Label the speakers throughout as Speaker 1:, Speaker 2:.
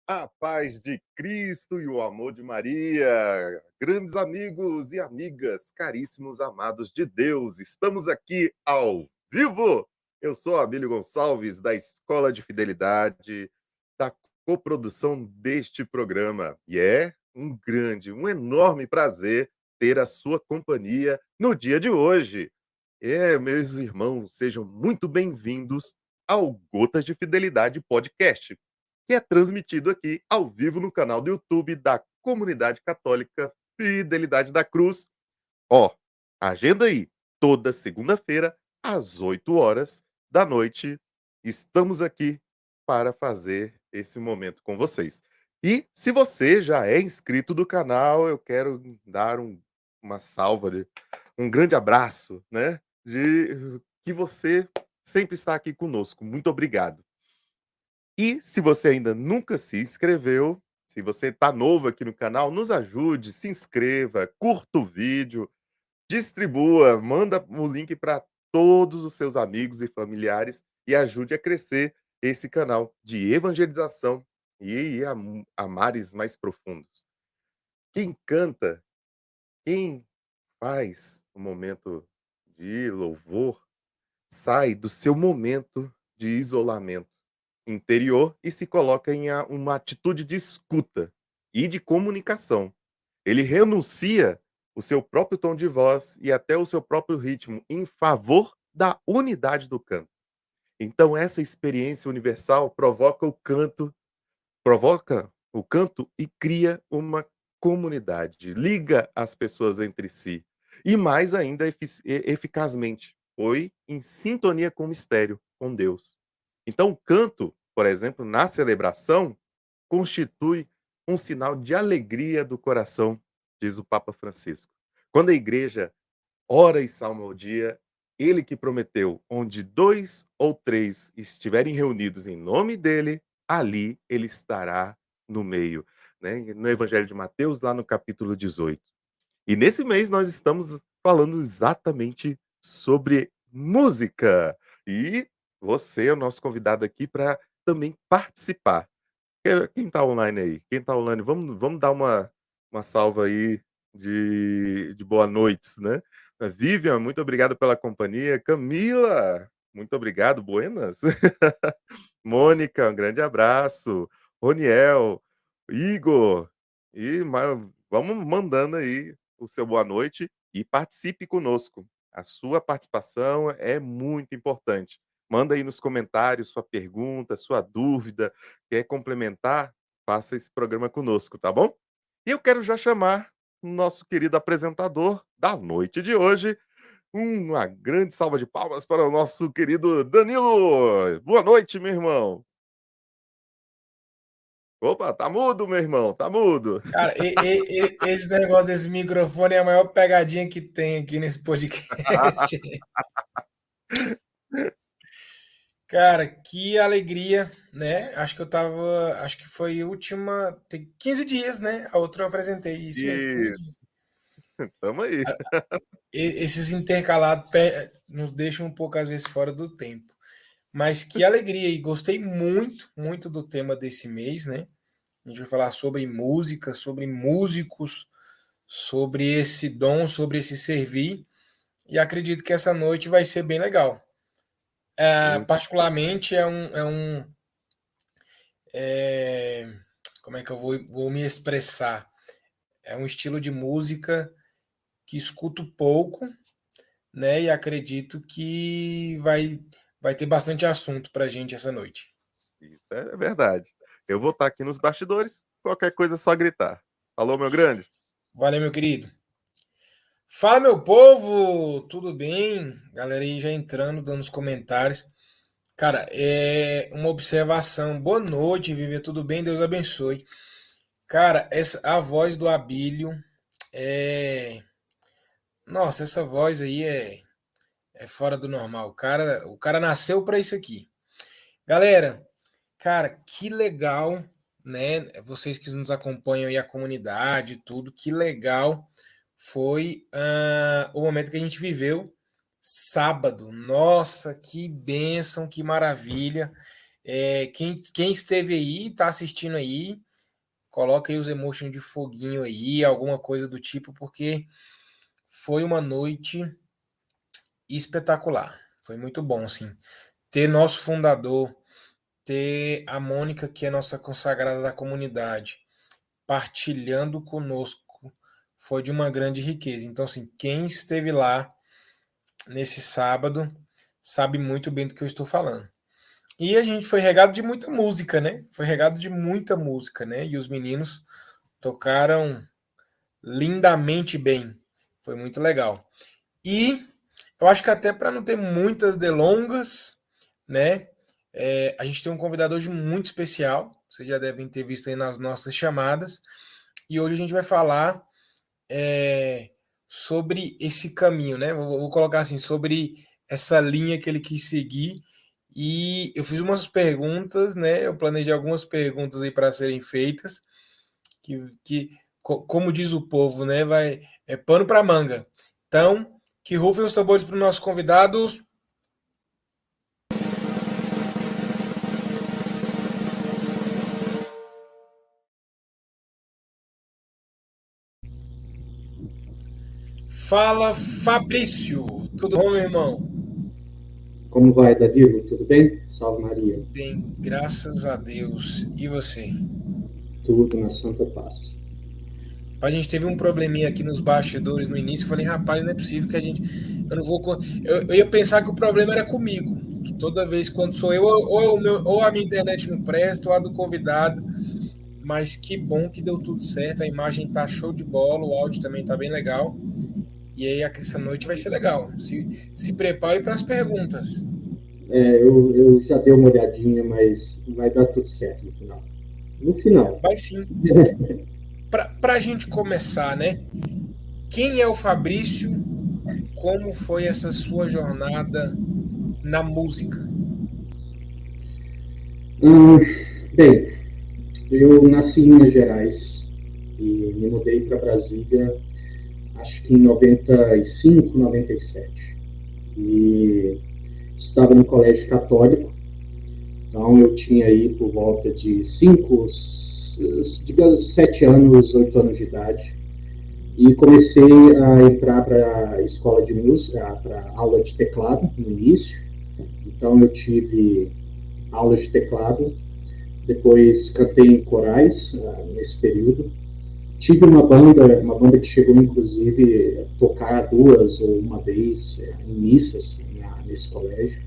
Speaker 1: A paz de Cristo e o amor de Maria. Grandes amigos e amigas, caríssimos amados de Deus, estamos aqui ao vivo. Eu sou Abílio Gonçalves, da Escola de Fidelidade, da coprodução deste programa. E é um grande, um enorme prazer ter a sua companhia no dia de hoje. Meus irmãos, sejam muito bem-vindos ao Gotas de Fidelidade Podcast, que é transmitido aqui ao vivo no canal do YouTube da Comunidade Católica Fidelidade da Cruz. Ó, agenda aí, toda segunda-feira, às 8 horas da noite, estamos aqui para fazer esse momento com vocês. E se você já é inscrito do canal, eu quero dar uma salva, um grande abraço, né? De que você sempre está aqui conosco. Muito obrigado. E se você ainda nunca se inscreveu, se você está novo aqui no canal, nos ajude, se inscreva, curta o vídeo, distribua, manda o link para todos os seus amigos e familiares e ajude a crescer esse canal de evangelização e a mares mais profundos. Quem canta, quem faz o momento de louvor, sai do seu momento de isolamento interior e se coloca em uma atitude de escuta e de comunicação. Ele renuncia o seu próprio tom de voz e até o seu próprio ritmo em favor da unidade do canto. Então essa experiência universal provoca o canto e cria uma comunidade, liga as pessoas entre si. E mais ainda eficazmente, foi em sintonia com o mistério, com Deus. Então o canto, por exemplo, na celebração, constitui um sinal de alegria do coração, diz o Papa Francisco. Quando a igreja ora e salma ao dia, ele que prometeu: onde 2 ou 3 estiverem reunidos em nome dele, ali ele estará no meio, né, no Evangelho de Mateus, lá no capítulo 18. E nesse mês nós estamos falando exatamente sobre música. E você é o nosso convidado aqui para também participar. Quem tá online aí? Quem tá online, vamos dar uma salva aí de boa noites, né. Vivian, muito obrigado pela companhia. Camila, muito obrigado, buenas. Mônica, um grande abraço. Roniel, Igor, e vamos mandando aí o seu boa noite e participe conosco. A sua participação é muito importante. Manda aí nos comentários sua pergunta, sua dúvida, quer complementar, faça esse programa conosco, tá bom? E eu quero já chamar o nosso querido apresentador da noite de hoje. Uma grande salva de palmas para o nosso querido Danilo. Boa noite, meu irmão. Opa, tá mudo, meu irmão, tá mudo.
Speaker 2: Cara, esse negócio desse microfone é a maior pegadinha que tem aqui nesse podcast. Cara, que alegria, né? Acho que foi a última, tem 15 dias, né? A outra eu apresentei, isso mesmo, 15
Speaker 1: E
Speaker 2: dias.
Speaker 1: tamo aí.
Speaker 2: Esses intercalados nos deixam um pouco, às vezes, fora do tempo. Mas que alegria, e gostei muito, muito do tema desse mês, né? A gente vai falar sobre música, sobre músicos, sobre esse dom, sobre esse servir. E acredito que essa noite vai ser bem legal.
Speaker 1: Muito
Speaker 2: Particularmente é, como é que eu vou me expressar? É um estilo de música que escuto pouco, né? E acredito que vai ter bastante assunto pra gente essa noite.
Speaker 1: isso é verdade. Eu vou estar aqui nos bastidores, qualquer coisa é só gritar. Falou, meu grande?
Speaker 2: Valeu, meu querido. Fala, meu povo! Tudo bem? Galera aí já entrando, dando os comentários. Cara, é uma observação. Boa noite, Viver. Tudo bem? Deus abençoe. Cara, a voz do Abílio é. Nossa, essa voz aí é fora do normal. O cara nasceu para isso aqui. Galera, cara, que legal, né? Vocês que nos acompanham aí, a comunidade, tudo, que legal foi o momento que a gente viveu sábado. Nossa, que bênção, que maravilha. Quem esteve aí, está assistindo aí, coloca aí os emojis de foguinho aí, alguma coisa do tipo, porque foi uma noite espetacular. Foi muito bom, assim. Ter nosso fundador, ter a Mônica, que é nossa consagrada da comunidade, partilhando conosco, foi de uma grande riqueza. Então, assim, quem esteve lá nesse sábado sabe muito bem do que eu estou falando. E a gente foi regado de muita música, né? Foi regado de muita música, né? E os meninos tocaram lindamente bem. Foi muito legal. E eu acho que até para não ter muitas delongas, né? A gente tem um convidado hoje muito especial. Vocês já devem ter visto aí nas nossas chamadas. E hoje a gente vai falar sobre esse caminho, né? Vou colocar assim, sobre essa linha que ele quis seguir. E eu fiz umas perguntas, né? Eu planejei algumas perguntas aí para serem feitas, como diz o povo, né? É pano para manga. Então, que rufem os tambores para os nossos convidados. Fala, Fabrício. Tudo bom, meu irmão?
Speaker 3: Como vai, Davi? Tudo bem? Salve Maria.
Speaker 2: Tudo bem, graças a Deus. E você?
Speaker 3: Tudo na santa paz.
Speaker 2: A gente teve um probleminha aqui nos bastidores no início. Eu falei, rapaz, não é possível que a gente. Eu não vou. Eu ia pensar que o problema era comigo. Que toda vez quando sou eu, ou a minha internet não presta, ou a do convidado. Mas que bom que deu tudo certo. A imagem tá show de bola, o áudio também tá bem legal. E aí essa noite vai ser legal. Se prepare para as perguntas.
Speaker 3: Eu já dei uma olhadinha, mas vai dar tudo certo no final. No final.
Speaker 2: Vai sim. Para a gente começar, né? Quem é o Fabrício? Como foi essa sua jornada na música?
Speaker 3: Bem, eu nasci em Minas Gerais e me mudei para Brasília, acho que em 95, 97. E estava no colégio católico, então eu tinha aí por volta de 5, 7 anos, 8 anos de idade. E comecei a entrar para a escola de música, para aula de teclado no início. Então eu tive aulas de teclado, depois cantei em corais nesse período. Tive uma banda que chegou inclusive a tocar 2 ou uma vez em missas nesse colégio.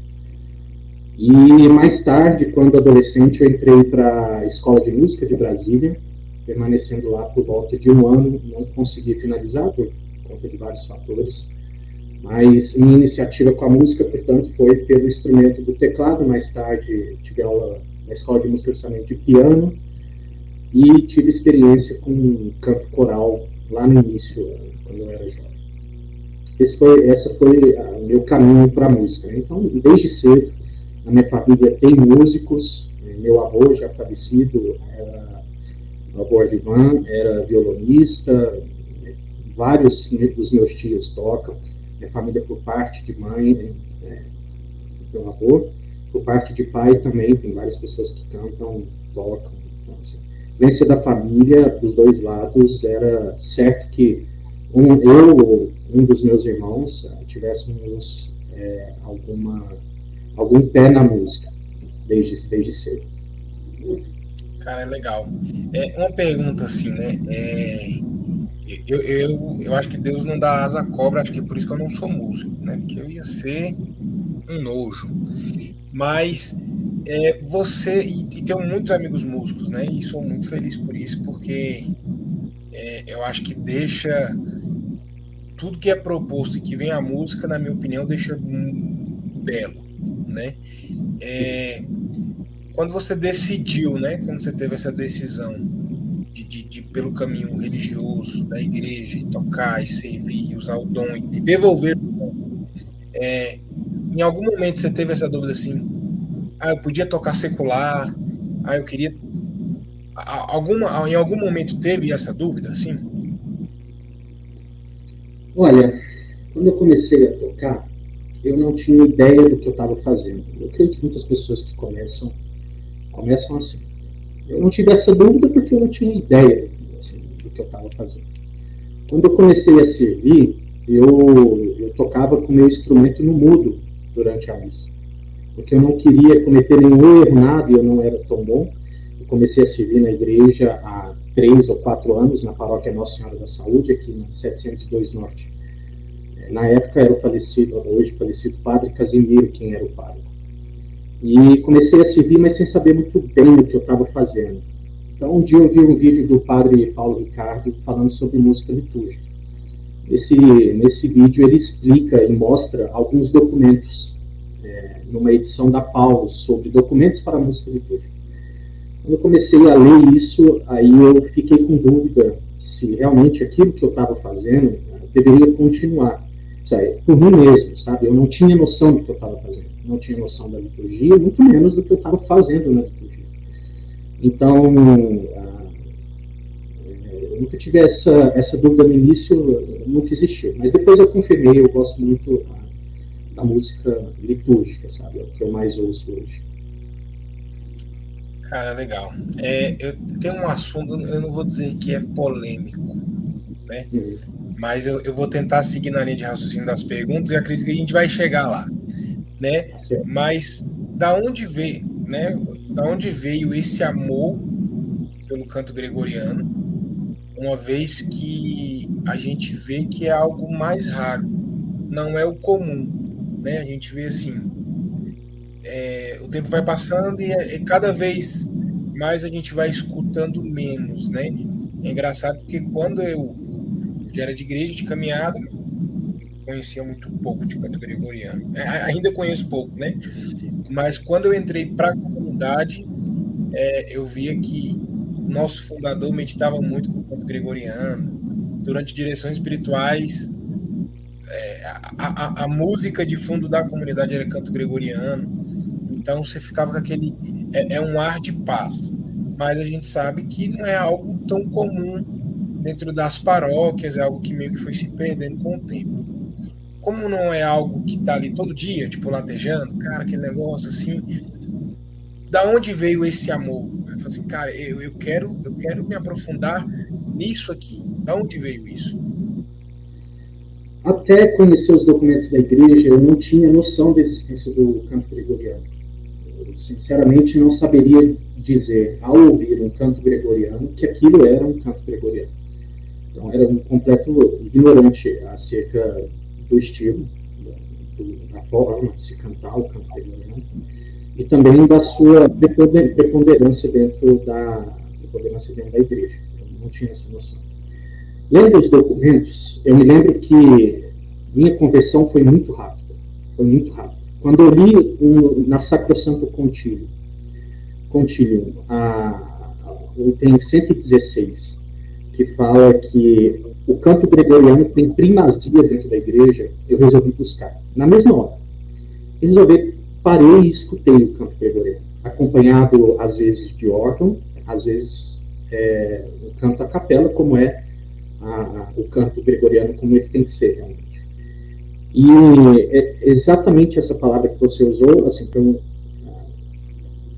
Speaker 3: E mais tarde, quando adolescente, eu entrei para a Escola de Música de Brasília, permanecendo lá por volta de 1 ano. Não consegui finalizar por conta de vários fatores, mas minha iniciativa com a música, portanto, foi pelo instrumento do teclado. Mais tarde tive aula na Escola de Música justamente de piano e tive experiência com canto coral lá no início, quando eu era jovem. Essa foi o meu caminho para a música, né? Então, desde cedo, a minha família tem músicos. Meu avô, já falecido, o avô Ardivan, era violonista. Vários dos meus tios tocam. Minha família, por parte de mãe, meu avô. Por parte de pai também, tem várias pessoas que cantam, tocam. Então, assim, a influência da família, dos dois lados, era certo que eu ou um dos meus irmãos tivéssemos algum pé na música, desde cedo.
Speaker 2: Cara, é legal. Uma pergunta assim, né? Eu acho que Deus não dá asa à cobra, acho que é por isso que eu não sou músico, né? Porque eu ia ser um nojo. Mas você, e tenho muitos amigos músicos, né? E sou muito feliz por isso, porque eu acho que deixa tudo que é proposto e que vem a música, na minha opinião, deixa belo, né? Quando você decidiu, né? Quando você teve essa decisão de pelo caminho religioso da igreja, e tocar, e servir, e usar o dom, e devolver o dom, em algum momento você teve essa dúvida assim, eu podia tocar secular, eu queria... Em algum momento teve essa dúvida, assim?
Speaker 3: Olha, quando eu comecei a tocar, eu não tinha ideia do que eu estava fazendo. Eu creio que muitas pessoas que começam Começam assim. Eu não tive essa dúvida porque eu não tinha ideia assim, do que eu estava fazendo. Quando eu comecei a servir, eu tocava com o meu instrumento no mudo durante a missa, porque eu não queria cometer nenhum erro, nada, e eu não era tão bom. Eu comecei a servir na igreja há 3 ou 4 anos, na paróquia Nossa Senhora da Saúde, aqui na 702 Norte. Na época era hoje falecido padre Casimiro, quem era o padre. E comecei a servir, mas sem saber muito bem o que eu estava fazendo. Então, um dia eu vi um vídeo do padre Paulo Ricardo falando sobre música litúrgica. Nesse vídeo ele explica e mostra alguns documentos, numa edição da Paulo, sobre documentos para a música litúrgica. Quando eu comecei a ler isso, aí eu fiquei com dúvida se realmente aquilo que eu estava fazendo deveria continuar. Por mim mesmo, sabe? Eu não tinha noção do que eu estava fazendo. Não tinha noção da liturgia, muito menos do que eu estava fazendo na liturgia. Então, eu nunca tive essa dúvida no início, nunca existiu. Mas depois eu confirmei, eu gosto muito da música litúrgica, sabe? É o que eu mais ouço hoje.
Speaker 2: Cara, legal. Eu tenho um assunto, eu não vou dizer que é polêmico, né? Mas eu vou tentar seguir na linha de raciocínio das perguntas e acredito que a gente vai chegar lá, né? Mas da onde veio, né? Da onde veio esse amor pelo canto gregoriano, uma vez que a gente vê que é algo mais raro, não é o comum, né? A gente vê assim, o tempo vai passando e cada vez mais a gente vai escutando menos, né? É engraçado porque quando eu já era de igreja, de caminhada, conhecia muito pouco de canto gregoriano. Ainda conheço pouco, né? Mas quando eu entrei para a comunidade, eu via que nosso fundador meditava muito com o canto gregoriano. Durante direções espirituais, a música de fundo da comunidade era canto gregoriano. Então você ficava com aquele... um ar de paz. Mas a gente sabe que não é algo tão comum dentro das paróquias, é algo que meio que foi se perdendo com o tempo. Como não é algo que tá ali todo dia, tipo, latejando, cara, aquele negócio assim, da onde veio esse amor? Eu falei assim, cara, eu quero me aprofundar nisso aqui. Da onde veio isso?
Speaker 3: Até conhecer os documentos da igreja, eu não tinha noção da existência do canto gregoriano. Eu, sinceramente, não saberia dizer, ao ouvir um canto gregoriano, que aquilo era um canto gregoriano. Então, era um completo ignorante acerca do estilo, da forma de se cantar o canto gregoriano, e também da sua preponderância dentro da igreja. Eu não tinha essa noção. Lendo os documentos, eu me lembro que minha conversão foi muito rápida. Quando eu li na Sacrosanto Concilium, o item 116, que fala que o canto gregoriano tem primazia dentro da igreja, eu resolvi buscar. Na mesma hora, parei e escutei o canto gregoriano, acompanhado, às vezes, de órgão, às vezes, o canto a capela, como é o canto gregoriano, como ele tem que ser, realmente. E exatamente essa palavra que você usou, assim,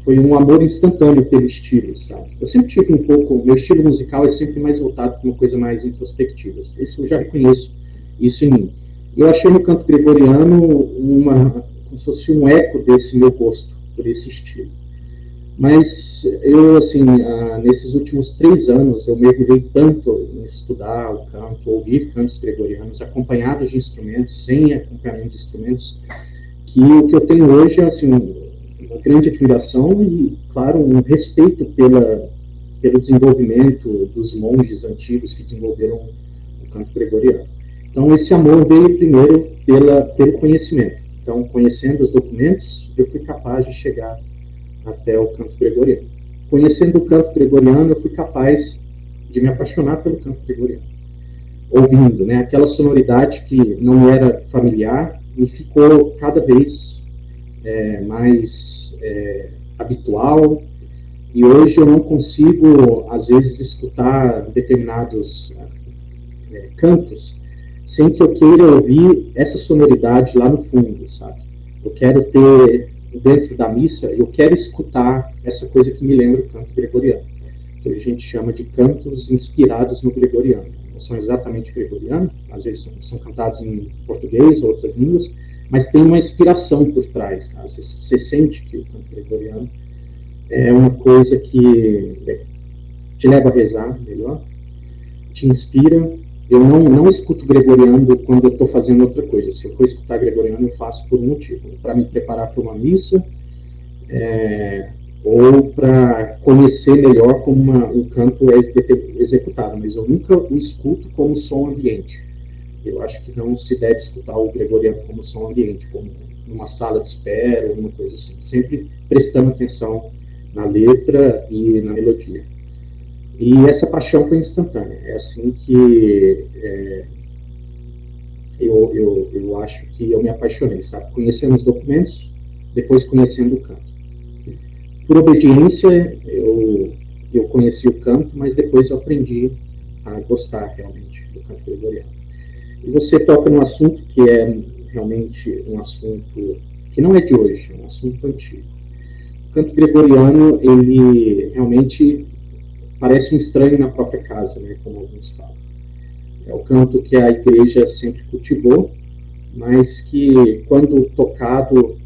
Speaker 3: foi um amor instantâneo pelo estilo, sabe? Eu sempre tive um pouco, meu estilo musical é sempre mais voltado para uma coisa mais introspectiva. Isso eu já reconheço, isso em mim. Eu achei no canto gregoriano como se fosse um eco desse meu gosto, por esse estilo. Mas eu, assim, nesses últimos 3 anos, eu mergulhei tanto em estudar o canto, ouvir cantos gregorianos, acompanhados de instrumentos, sem acompanhamento de instrumentos, que o que eu tenho hoje é, assim, uma grande admiração e, claro, um respeito pelo desenvolvimento dos monges antigos que desenvolveram o canto gregoriano. Então, esse amor veio primeiro pelo conhecimento. Então, conhecendo os documentos, eu fui capaz de chegar até o canto gregoriano. Conhecendo o canto gregoriano, eu fui capaz de me apaixonar pelo canto gregoriano. Ouvindo, né, aquela sonoridade que não me era familiar, me ficou cada vez mais habitual, e hoje eu não consigo, às vezes, escutar determinados cantos sem que eu queira ouvir essa sonoridade lá no fundo, sabe? Eu quero ter dentro da missa, eu quero escutar essa coisa que me lembra o canto gregoriano, que a gente chama de cantos inspirados no gregoriano. Não são exatamente gregorianos, às vezes são cantados em português ou outras línguas, mas tem uma inspiração por trás. Tá? Você sente que o canto gregoriano é uma coisa que te leva a rezar melhor, te inspira. Eu não escuto gregoriano quando eu estou fazendo outra coisa. Se eu for escutar gregoriano, eu faço por um motivo. Para me preparar para uma missa, ou para conhecer melhor como um canto é executado. Mas eu nunca o escuto como som ambiente. Eu acho que não se deve escutar o gregoriano como som ambiente, como numa sala de espera, ou uma coisa assim. Sempre prestando atenção na letra e na melodia. E essa paixão foi instantânea. É assim que eu acho que eu me apaixonei, sabe? Conhecendo os documentos, depois conhecendo o canto. Por obediência, eu conheci o canto, mas depois eu aprendi a gostar realmente do canto gregoriano. E você toca num assunto que é realmente um assunto que não é de hoje, é um assunto antigo. O canto gregoriano, ele realmente parece um estranho na própria casa, né, como alguns falam. É o canto que a igreja sempre cultivou, mas que, quando tocado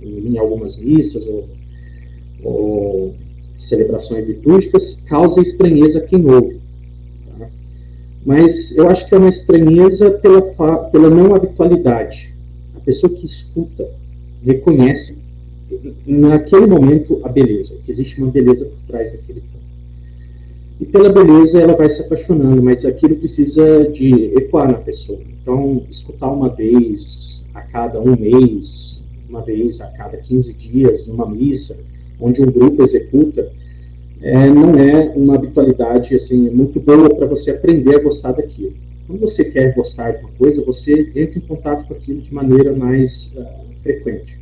Speaker 3: em algumas missas ou celebrações litúrgicas, causa estranheza a quem ouve. Tá? Mas eu acho que é uma estranheza pela não habitualidade. A pessoa que escuta reconhece naquele momento a beleza, que existe uma beleza por trás daquele canto. E pela beleza ela vai se apaixonando, mas aquilo precisa de ecoar na pessoa. Então, escutar uma vez a cada um mês, uma vez a cada 15 dias, numa missa, onde um grupo executa, não é uma habitualidade assim, muito boa para você aprender a gostar daquilo. Quando você quer gostar de uma coisa, você entra em contato com aquilo de maneira mais frequente.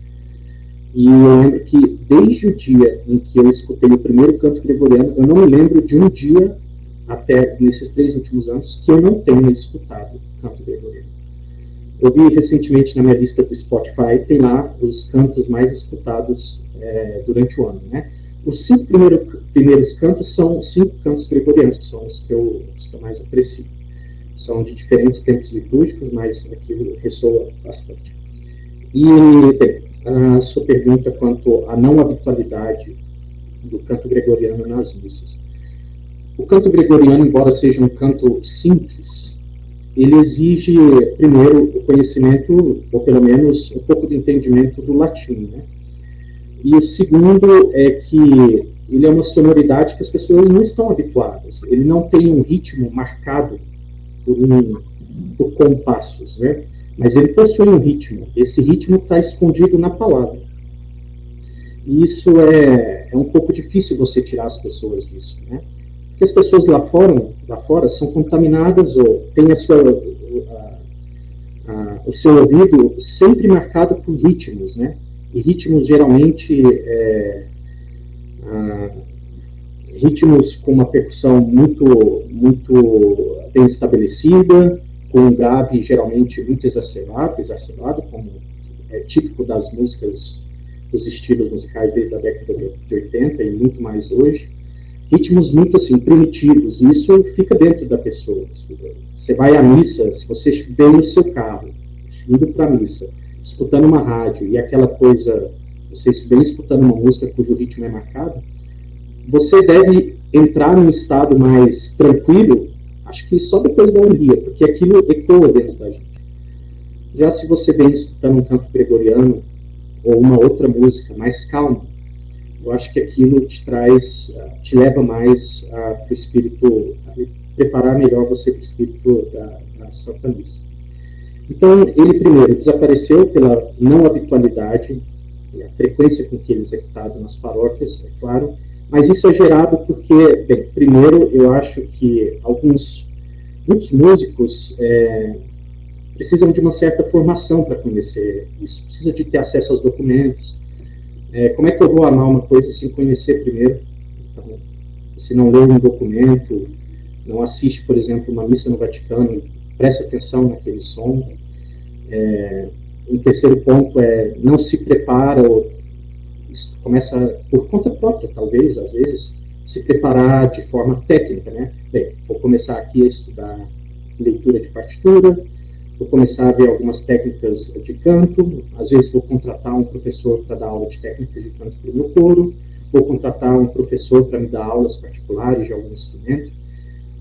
Speaker 3: E eu lembro que, desde o dia em que eu escutei o primeiro canto gregoriano, eu não me lembro de um dia, até nesses 3 últimos anos, que eu não tenha escutado canto gregoriano. Eu vi recentemente na minha lista do Spotify, tem lá os cantos mais escutados durante o ano, né? Os 5 primeiros cantos são 5 cantos gregorianos, que são os que eu mais aprecio. São de diferentes tempos litúrgicos, mas aquilo ressoa bastante. E, bem, a sua pergunta quanto à não habitualidade do canto gregoriano nas missas. O canto gregoriano, embora seja um canto simples, ele exige, primeiro, o conhecimento, ou pelo menos um pouco de entendimento do latim, né? E o segundo é que ele é uma sonoridade que as pessoas não estão habituadas. Ele não tem um ritmo marcado por compassos, né? Mas ele possui um ritmo. Esse ritmo está escondido na palavra. E isso é um pouco difícil você tirar as pessoas disso, né? Porque as pessoas lá fora são contaminadas ou têm o seu ouvido sempre marcado por ritmos, né? E ritmos geralmente ritmos com uma percussão muito bem estabelecida, com um grave geralmente muito exacerbado, como é típico das músicas, dos estilos musicais desde a década de 80 e muito mais hoje. Ritmos muito assim, primitivos, e isso fica dentro da pessoa. Você vai à missa, se você vem no seu carro, indo para a missa, escutando uma rádio, e aquela coisa, você vem escutando uma música cujo ritmo é marcado, você deve entrar num estado mais tranquilo, acho que só depois da homilia, porque aquilo ecoa dentro da gente. Já se você vem escutando um canto gregoriano, ou uma outra música mais calma, eu acho que aquilo te leva mais para o espírito, a preparar melhor você para o espírito da Santa Missa. Então, ele primeiro desapareceu pela não habitualidade, a frequência com que ele é executado nas paróquias, é claro, mas isso é gerado porque, bem, primeiro, eu acho que muitos músicos precisam de uma certa formação para conhecer isso, precisa de ter acesso aos documentos. Como é que eu vou amar uma coisa sem conhecer primeiro? Então, se não lê um documento, não assiste, por exemplo, uma missa no Vaticano, presta atenção naquele som, Um terceiro ponto é não se prepara, ou começa por conta própria, talvez, às vezes, se preparar de forma técnica, né? Bem, vou começar aqui a estudar leitura de partitura, vou começar a ver algumas técnicas de canto, às vezes vou contratar um professor para dar aula de técnicas de canto para o meu coro, vou contratar um professor para me dar aulas particulares de algum instrumento.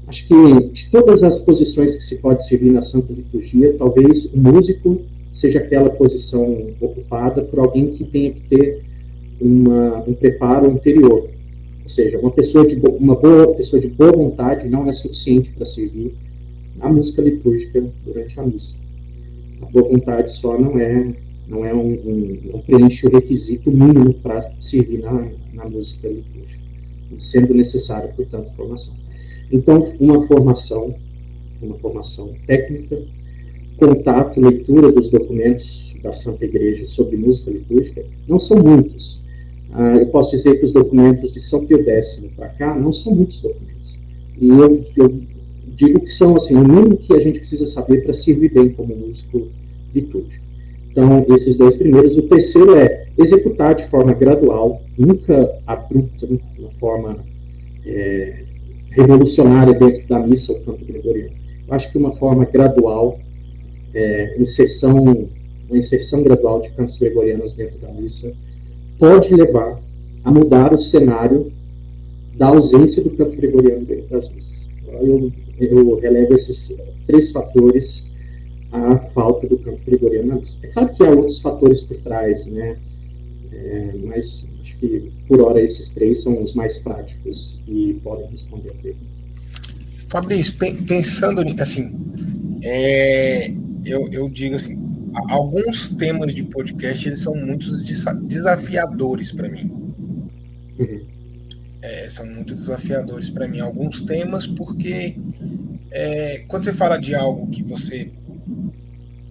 Speaker 3: Acho que de todas as posições que se pode servir na Santa Liturgia, talvez o músico seja aquela posição ocupada por alguém que tenha que ter um preparo anterior. Ou seja, uma boa pessoa de boa vontade não é suficiente para servir na música litúrgica durante a missa. A boa vontade só não preenche o requisito mínimo para servir na música litúrgica, sendo necessário, portanto, formação. Então, uma formação técnica, contato, leitura dos documentos da Santa Igreja sobre música litúrgica, não são muitos. Eu posso dizer que os documentos de São Pio X para cá não são muitos documentos. E eu digo que são, assim, o mínimo que a gente precisa saber para servir bem como músico litúrgico. Então, esses dois primeiros. O terceiro é executar de forma gradual, nunca abrupta, de uma forma revolucionária dentro da missa ou canto gregoriano. Eu acho que uma forma gradual, uma inserção gradual de cantos gregorianos dentro da missa, pode levar a mudar o cenário da ausência do canto gregoriano dentro das missas. Eu relevo esses 3 fatores à falta do canto gregoriano na missa. É claro que há outros fatores por trás, né? Mas acho que, por hora, esses 3 são os mais práticos e podem responder a pergunta.
Speaker 2: Fabrício, pensando assim, eu digo assim, alguns temas de podcast eles são muito desafiadores para mim.
Speaker 3: Uhum.
Speaker 2: São muito desafiadores para mim. Alguns temas, porque quando você fala de algo que você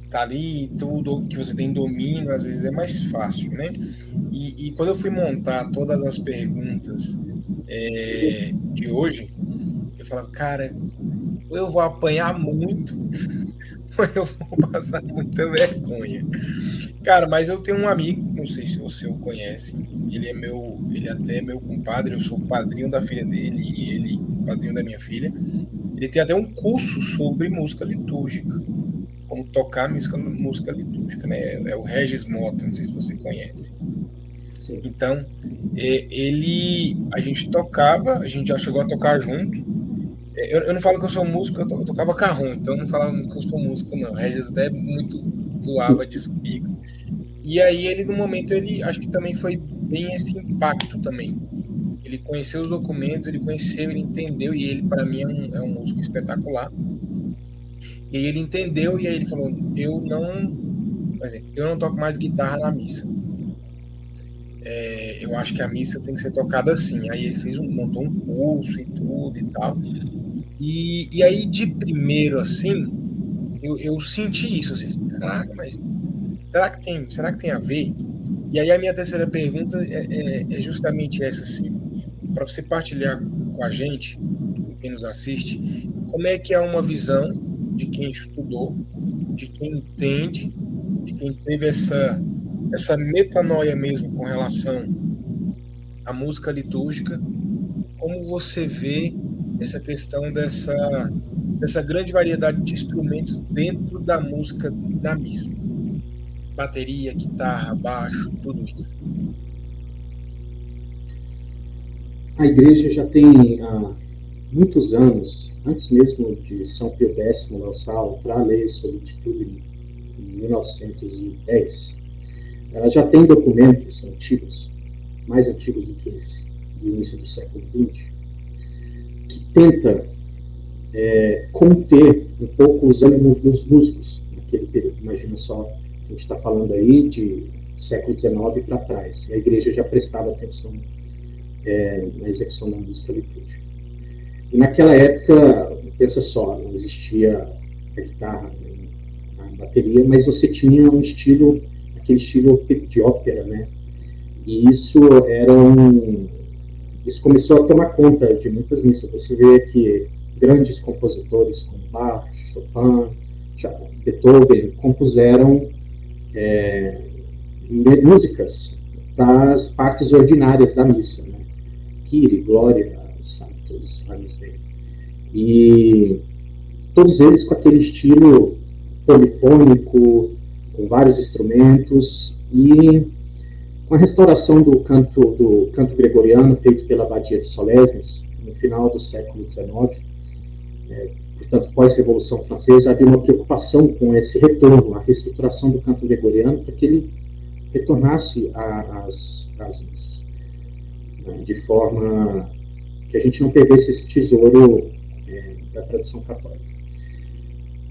Speaker 2: tá ali, tudo que você tem domínio, às vezes é mais fácil, né? E quando eu fui montar todas as perguntas de hoje, eu falava, cara, ou eu vou apanhar muito, ou eu vou passar muita vergonha. Cara, mas eu tenho um amigo, não sei se você o conhece, ele até é meu compadre, eu sou o padrinho da filha dele e ele padrinho da minha filha. Ele tem até um curso sobre música litúrgica, como tocar música litúrgica, né? É o Regis Mota, não sei se você conhece. Então, a gente já chegou a tocar junto. Eu não falo que eu sou músico, eu tocava carrom, então eu não falava que eu sou músico, não. O Regis até muito zoava disso comigo. E aí ele, no momento, acho que também foi bem esse impacto também. Ele conheceu os documentos, ele entendeu, e ele, para mim, é um músico espetacular. E aí ele entendeu, e aí ele falou, eu não toco mais guitarra na missa. Eu acho que a missa tem que ser tocada assim. Aí ele montou um curso e tudo e tal. E aí, de primeiro, assim, eu senti isso, assim, caraca, mas será que tem a ver? E aí a minha terceira pergunta é justamente essa, assim, para você partilhar com a gente, com quem nos assiste, como é que é uma visão de quem estudou, de quem entende, de quem teve essa metanoia mesmo com relação à música litúrgica, como você vê essa questão dessa grande variedade de instrumentos dentro da música da missa? Bateria, guitarra, baixo, tudo isso.
Speaker 3: A igreja já tem há muitos anos, antes mesmo de São Pio X lançar para a lei sobre litúrgia em 1910, ela já tem documentos antigos, mais antigos do que esse, do início do século XX, que tenta conter um pouco os ânimos dos músicos naquele período. Imagina só, a gente está falando aí de século XIX para trás, e a igreja já prestava atenção na execução da música litúrgica. E naquela época, pensa só, não existia a guitarra, a bateria, mas você tinha aquele estilo de ópera, né? E isso começou a tomar conta de muitas missas. Você vê que grandes compositores como Bach, Chopin, Beethoven compuseram músicas das partes ordinárias da missa, né? Kyrie, Glória, Santos, e todos eles com aquele estilo polifônico, com vários instrumentos, e com a restauração do canto gregoriano feito pela Abadia de Solesmes no final do século XIX, portanto, pós-Revolução Francesa, havia uma preocupação com esse retorno, a reestruturação do canto gregoriano, para que ele retornasse às missas, né, de forma que a gente não perdesse esse tesouro da tradição católica.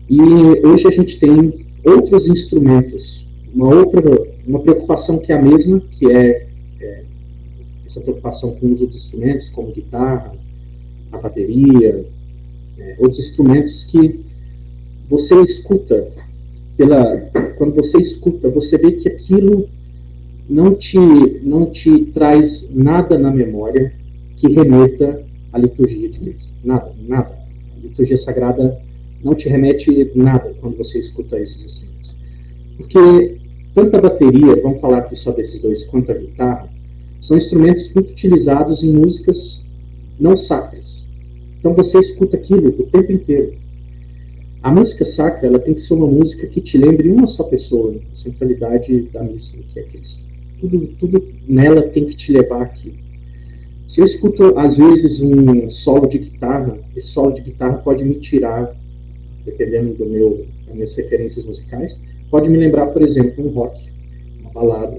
Speaker 3: E hoje a gente tem outros instrumentos, uma preocupação que é a mesma, que é essa preocupação com os outros instrumentos, como guitarra, a bateria, outros instrumentos que você escuta, quando você escuta, você vê que aquilo não te traz nada na memória que remeta à liturgia de Deus. Nada. A liturgia sagrada não te remete nada quando você escuta esses instrumentos. Porque tanto a bateria, vamos falar aqui só desses dois, quanto a guitarra, são instrumentos muito utilizados em músicas não sacras. Então você escuta aquilo o tempo inteiro. A música sacra, ela tem que ser uma música que te lembre uma só pessoa, a centralidade da missa, que é Cristo. Tudo nela tem que te levar aqui. Se eu escuto, às vezes, um solo de guitarra, esse solo de guitarra pode me tirar, dependendo das minhas referências musicais, pode me lembrar, por exemplo, um rock, uma balada,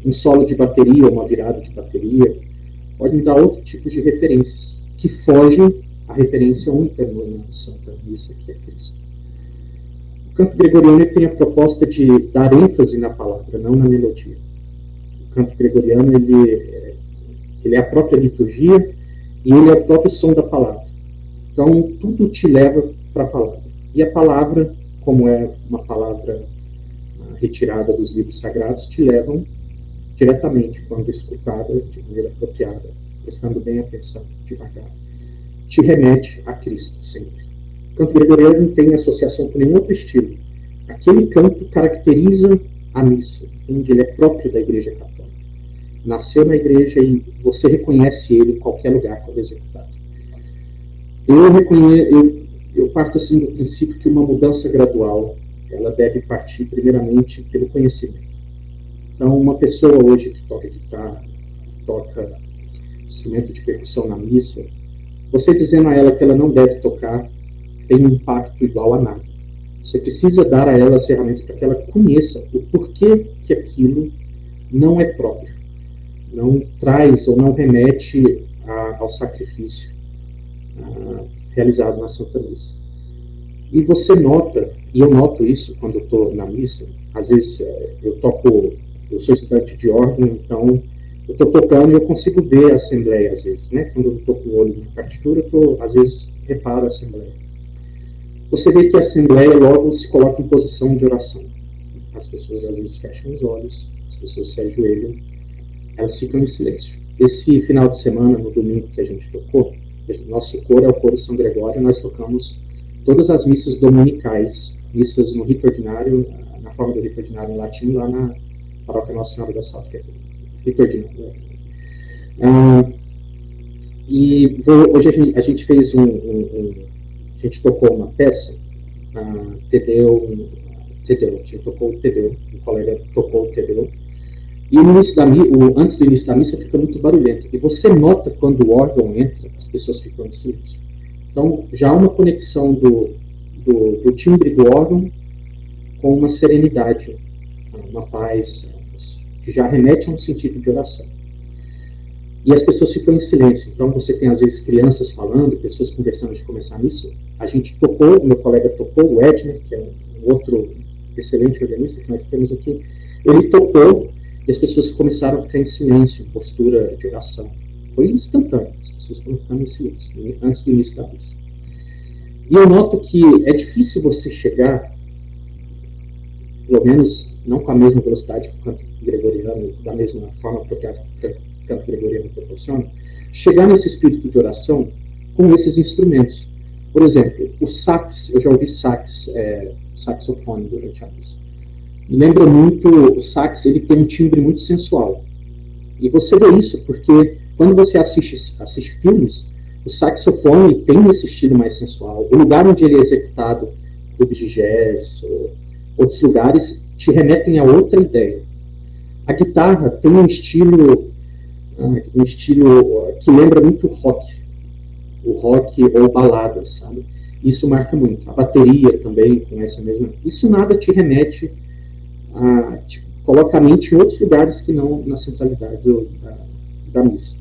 Speaker 3: um solo de bateria, uma virada de bateria, pode me dar outro tipo de referências, que fogem à referência única na Santa Missa, que é Cristo. O canto gregoriano tem a proposta de dar ênfase na palavra, não na melodia. O canto gregoriano ele é a própria liturgia e ele é o próprio som da palavra. Então, tudo te leva para a palavra. E a palavra, como é uma palavra retirada dos livros sagrados, te levam diretamente, quando escutada de maneira apropriada, prestando bem atenção, devagar, te remete a Cristo sempre. O canto gregoriano não tem associação com nenhum outro estilo. Aquele canto caracteriza a missa, onde ele é próprio da Igreja Católica. Nasceu na igreja e você reconhece ele em qualquer lugar quando executado. Eu parto assim do princípio que uma mudança gradual, ela deve partir primeiramente pelo conhecimento. Então, uma pessoa hoje que toca guitarra, toca instrumento de percussão na missa, você dizendo a ela que ela não deve tocar, tem um impacto igual a nada. Você precisa dar a ela as ferramentas para que ela conheça o porquê que aquilo não é próprio, não traz ou não remete ao sacrifício realizado na Santa Missa. E você nota, e eu noto isso quando eu estou na missa, às vezes eu sou estudante de órgão, então eu estou tocando e eu consigo ver a assembleia às vezes, né? Quando eu estou com o olho na partitura, às vezes reparo a assembleia. Você vê que a assembleia logo se coloca em posição de oração. As pessoas às vezes fecham os olhos, as pessoas se ajoelham, elas ficam em silêncio. Esse final de semana, no domingo que a gente tocou, nosso coro é o Coro São Gregório, nós tocamos todas as missas dominicais, missas no rito ordinário, na forma do rito ordinário em latim, lá na Paróquia Nossa Senhora da Salve, que é rito ordinário. E hoje a gente fez a gente tocou uma peça, Tedeu, a gente tocou o Tedeu, um colega tocou o Tedeu, e antes do início da missa fica muito barulhento, e você nota quando o órgão entra, as pessoas ficam em silêncio. Então, já há uma conexão do timbre do órgão com uma serenidade, uma paz, que já remete a um sentido de oração. E as pessoas ficam em silêncio. Então, você tem, às vezes, crianças falando, pessoas conversando antes de começar a missa. A gente tocou, o meu colega tocou, o Edner, que é um outro excelente organista que nós temos aqui, ele tocou e as pessoas começaram a ficar em silêncio, em postura de oração. Foi instantâneo, as pessoas foram ficando em silêncio, antes do início da missa. E eu noto que é difícil você chegar, pelo menos não com a mesma velocidade que o canto gregoriano, da mesma forma que o canto gregoriano proporciona, chegar nesse espírito de oração com esses instrumentos. Por exemplo, o sax, eu já ouvi saxofone durante a missa. Me lembra muito, o sax, ele tem um timbre muito sensual. E você vê isso porque quando você assiste filmes, o saxofone tem esse estilo mais sensual. O lugar onde ele é executado, clubes de jazz, outros lugares, te remetem a outra ideia. A guitarra tem um estilo que lembra muito o rock ou baladas, sabe? Isso marca muito. A bateria também, com essa mesma... Isso nada te remete a... coloca a mente em outros lugares que não na centralidade da missa.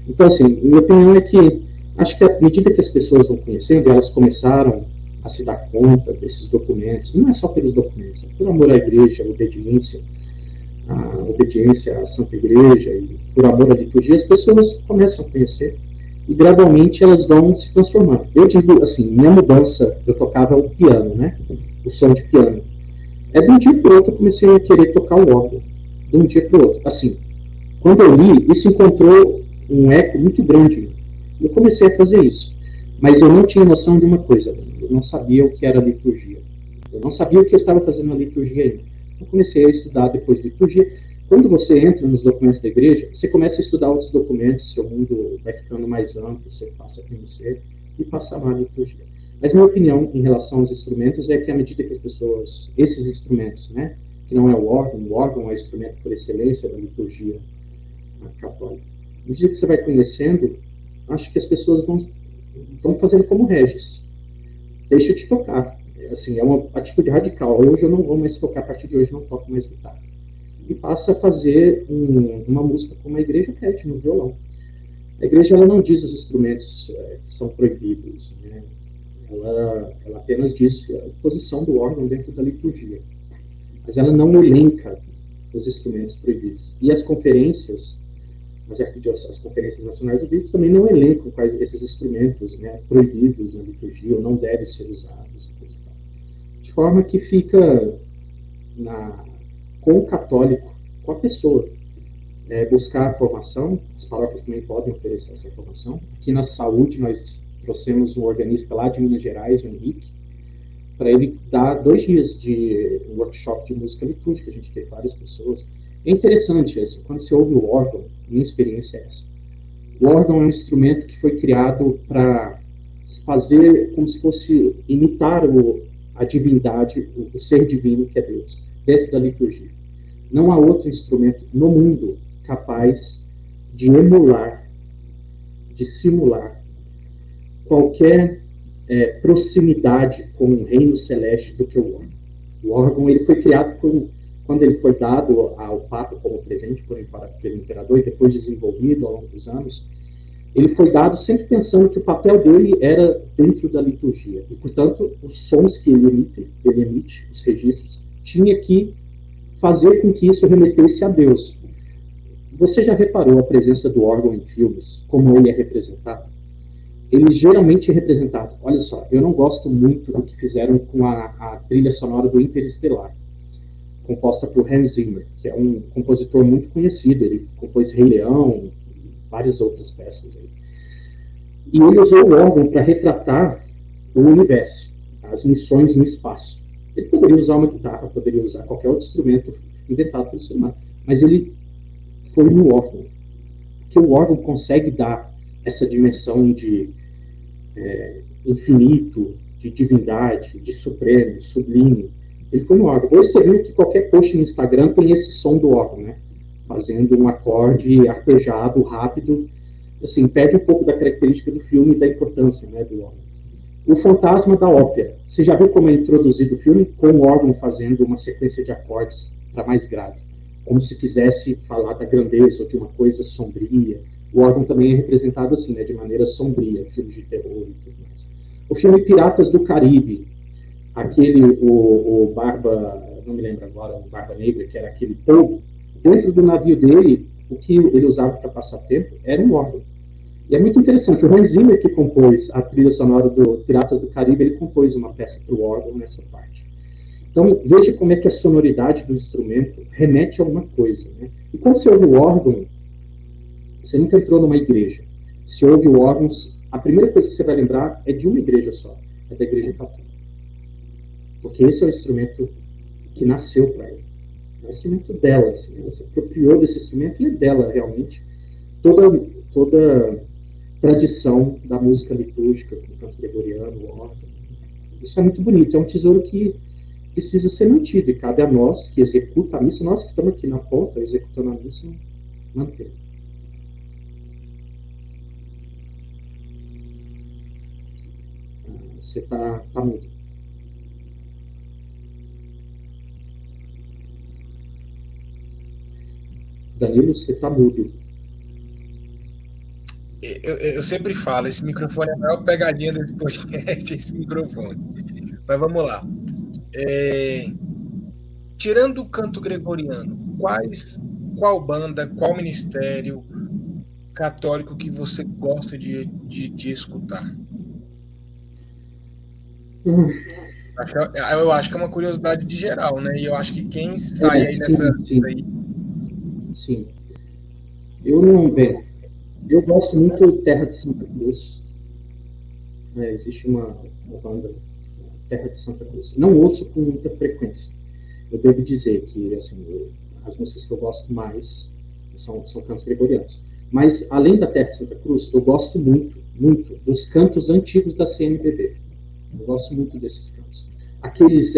Speaker 3: Então, assim, minha opinião é que acho que à medida que as pessoas vão conhecendo, elas começaram a se dar conta desses documentos, não é só pelos documentos, é por amor à igreja, a obediência à Santa Igreja e por amor à liturgia, as pessoas começam a conhecer e gradualmente elas vão se transformando. Eu digo assim, minha mudança, eu tocava o piano, né? O som de piano. De um dia para o outro eu comecei a querer tocar o órgão. De um dia para o outro. Assim, quando eu li, isso encontrou um eco muito grande. Eu comecei a fazer isso. Mas eu não tinha noção de uma coisa. Eu não sabia o que era liturgia. Eu não sabia o que eu estava fazendo na liturgia ainda. Eu comecei a estudar depois de liturgia. Quando você entra nos documentos da igreja, você começa a estudar outros documentos, seu mundo vai ficando mais amplo, você passa a conhecer e passa a amar a liturgia. Mas minha opinião em relação aos instrumentos é que à medida que as pessoas, esses instrumentos, né, que não é o órgão é o instrumento por excelência da liturgia católica. À medida que você vai conhecendo, acho que as pessoas vão fazendo como Regis. Deixa de tocar. Assim, é uma atitude radical. Hoje eu não vou mais tocar, a partir de hoje eu não toco mais guitarra. E passa a fazer uma música como a igreja pede, no violão. A igreja ela não diz os instrumentos que são proibidos, né? Ela apenas diz a posição do órgão dentro da liturgia. Mas ela não elenca os instrumentos proibidos. E as conferências, as conferências nacionais do bispo também não elencam quais esses instrumentos, né, proibidos na liturgia ou não devem ser usados. De forma que fica com o católico, com a pessoa, buscar a formação. As paróquias também podem oferecer essa formação. Aqui na saúde nós trouxemos um organista lá de Minas Gerais, o Henrique, para ele dar 2 dias de workshop de música litúrgica. A gente teve várias pessoas. É interessante, assim, quando você ouve o órgão, minha experiência é essa. O órgão é um instrumento que foi criado para fazer como se fosse imitar a divindade, o ser divino que é Deus, dentro da liturgia. Não há outro instrumento no mundo capaz de emular, de simular qualquer proximidade com o reino celeste do que o órgão. O órgão ele foi criado quando ele foi dado ao Papa como presente pelo imperador e depois desenvolvido ao longo dos anos. Ele foi dado sempre pensando que o papel dele era dentro da liturgia. E, portanto, os sons que ele emite, os registros, tinha que fazer com que isso remetesse a Deus. Você já reparou a presença do órgão em filmes, como ele é representado? Ele geralmente é representado. Olha só, eu não gosto muito do que fizeram com a trilha sonora do Interestelar, composta por Hans Zimmer, que é um compositor muito conhecido. Ele compôs Rei Leão, várias outras peças aí. E ele usou o órgão para retratar o universo, as missões no espaço. Ele poderia usar uma guitarra, poderia usar qualquer outro instrumento inventado pelo ser humano, mas ele foi no órgão, porque o órgão consegue dar essa dimensão de infinito, de divindade, de supremo, sublime. Ele foi no órgão. Hoje você viu que qualquer post no Instagram tem esse som do órgão, né? Fazendo um acorde arpejado, rápido, assim, perde um pouco da característica do filme e da importância, né, do órgão. O Fantasma da Ópera. Você já viu como é introduzido o filme? Com o órgão fazendo uma sequência de acordes para mais grave, como se quisesse falar da grandeza ou de uma coisa sombria. O órgão também é representado assim, né, de maneira sombria, filmes de terror e tudo mais. O filme Piratas do Caribe, o Barba, não me lembro agora, o Barba Negra, que era aquele povo, dentro do navio dele, o que ele usava para passar tempo era um órgão. E é muito interessante, o Hans Zimmer, que compôs a trilha sonora do Piratas do Caribe, ele compôs uma peça para o órgão nessa parte. Então, veja como é que a sonoridade do instrumento remete a alguma coisa, né? E quando você ouve o órgão, você nunca entrou numa igreja. Se ouve o órgão, a primeira coisa que você vai lembrar é de uma igreja só, é da Igreja Católica. Porque esse é o instrumento que nasceu para ela. É um instrumento dela, assim, ela se apropriou desse instrumento e é dela realmente. Toda tradição da música litúrgica, com o canto gregoriano, o órgão, isso é muito bonito, é um tesouro que precisa ser mantido, e cabe a nós que executa a missa, nós que estamos aqui na ponta, executando a missa, manter. Você tá mudo. Danilo, você tá mudo.
Speaker 2: Eu sempre falo, esse microfone é a maior pegadinha desse podcast, esse microfone. Mas vamos lá. Tirando o canto gregoriano, qual banda, qual ministério católico que você gosta de escutar? Eu acho que é uma curiosidade de geral, né? E eu acho que quem sai aí nessa lista aí.
Speaker 3: Sim. Eu gosto muito de Terra de Santa Cruz. Existe uma banda, Terra de Santa Cruz. Não ouço com muita frequência. Eu devo dizer que assim, as músicas que eu gosto mais são cantos gregorianos. Mas, além da Terra de Santa Cruz, eu gosto muito, muito dos cantos antigos da CNBB. Eu gosto muito desses cantos. Aqueles,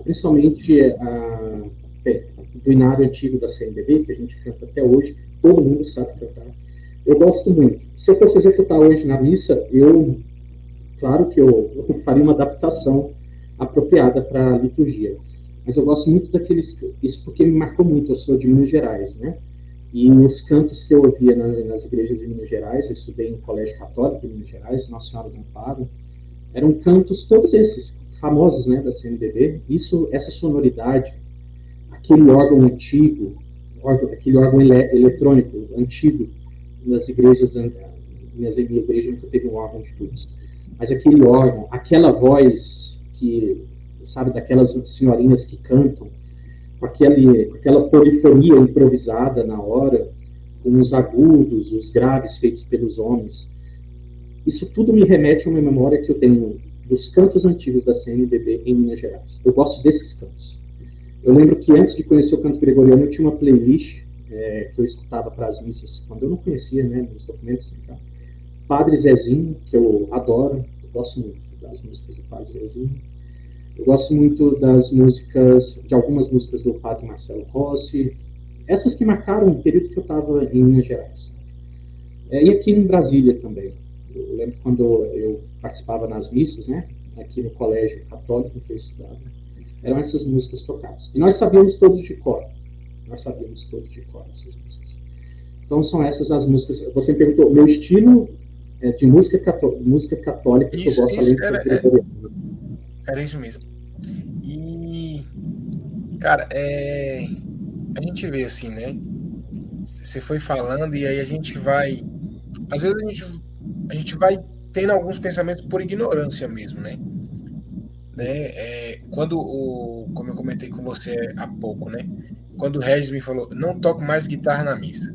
Speaker 3: principalmente do inário antigo da CNBB, que a gente canta até hoje, todo mundo sabe cantar. Eu gosto muito. Se eu fosse executar hoje na missa, claro que eu faria uma adaptação apropriada para a liturgia. Mas eu gosto muito daqueles, isso porque me marcou muito, eu sou de Minas Gerais, né? E os cantos que eu ouvia nas igrejas em Minas Gerais, eu estudei em colégio católico em Minas Gerais, Nossa Senhora do Amparo, eram cantos, todos esses famosos, né, da CNBB, essa sonoridade, aquele órgão antigo, aquele órgão eletrônico antigo, nas igrejas, minha igreja nunca teve um órgão de tubos, mas aquele órgão, aquela voz que, sabe, daquelas senhorinhas que cantam, com aquela polifonia improvisada na hora, com os agudos, os graves feitos pelos homens. Isso tudo me remete a uma memória que eu tenho dos cantos antigos da CNBB em Minas Gerais. Eu gosto desses cantos. Eu lembro que antes de conhecer o canto gregoriano, eu tinha uma playlist que eu escutava para as missas, quando eu não conhecia, né, nos documentos. Então, Padre Zezinho, que eu adoro, eu gosto muito das músicas do Padre Zezinho. Eu gosto muito de algumas músicas do Padre Marcelo Rossi, essas que marcaram o período que eu estava em Minas Gerais. E aqui em Brasília também. Eu lembro quando eu participava nas missas, né, aqui no colégio católico que eu estudava, eram essas músicas tocadas. E nós sabíamos todos de cor. Essas músicas. Então são essas as músicas. Você me perguntou, meu estilo de música católica que eu gosto além do gregoriano.
Speaker 2: Era isso mesmo. E, cara, a gente vê assim, né? Você foi falando e aí a gente vai... Às vezes a gente vai tendo alguns pensamentos por ignorância mesmo, né? Como eu comentei com você há pouco, né? Quando o Regis me falou, não toco mais guitarra na missa.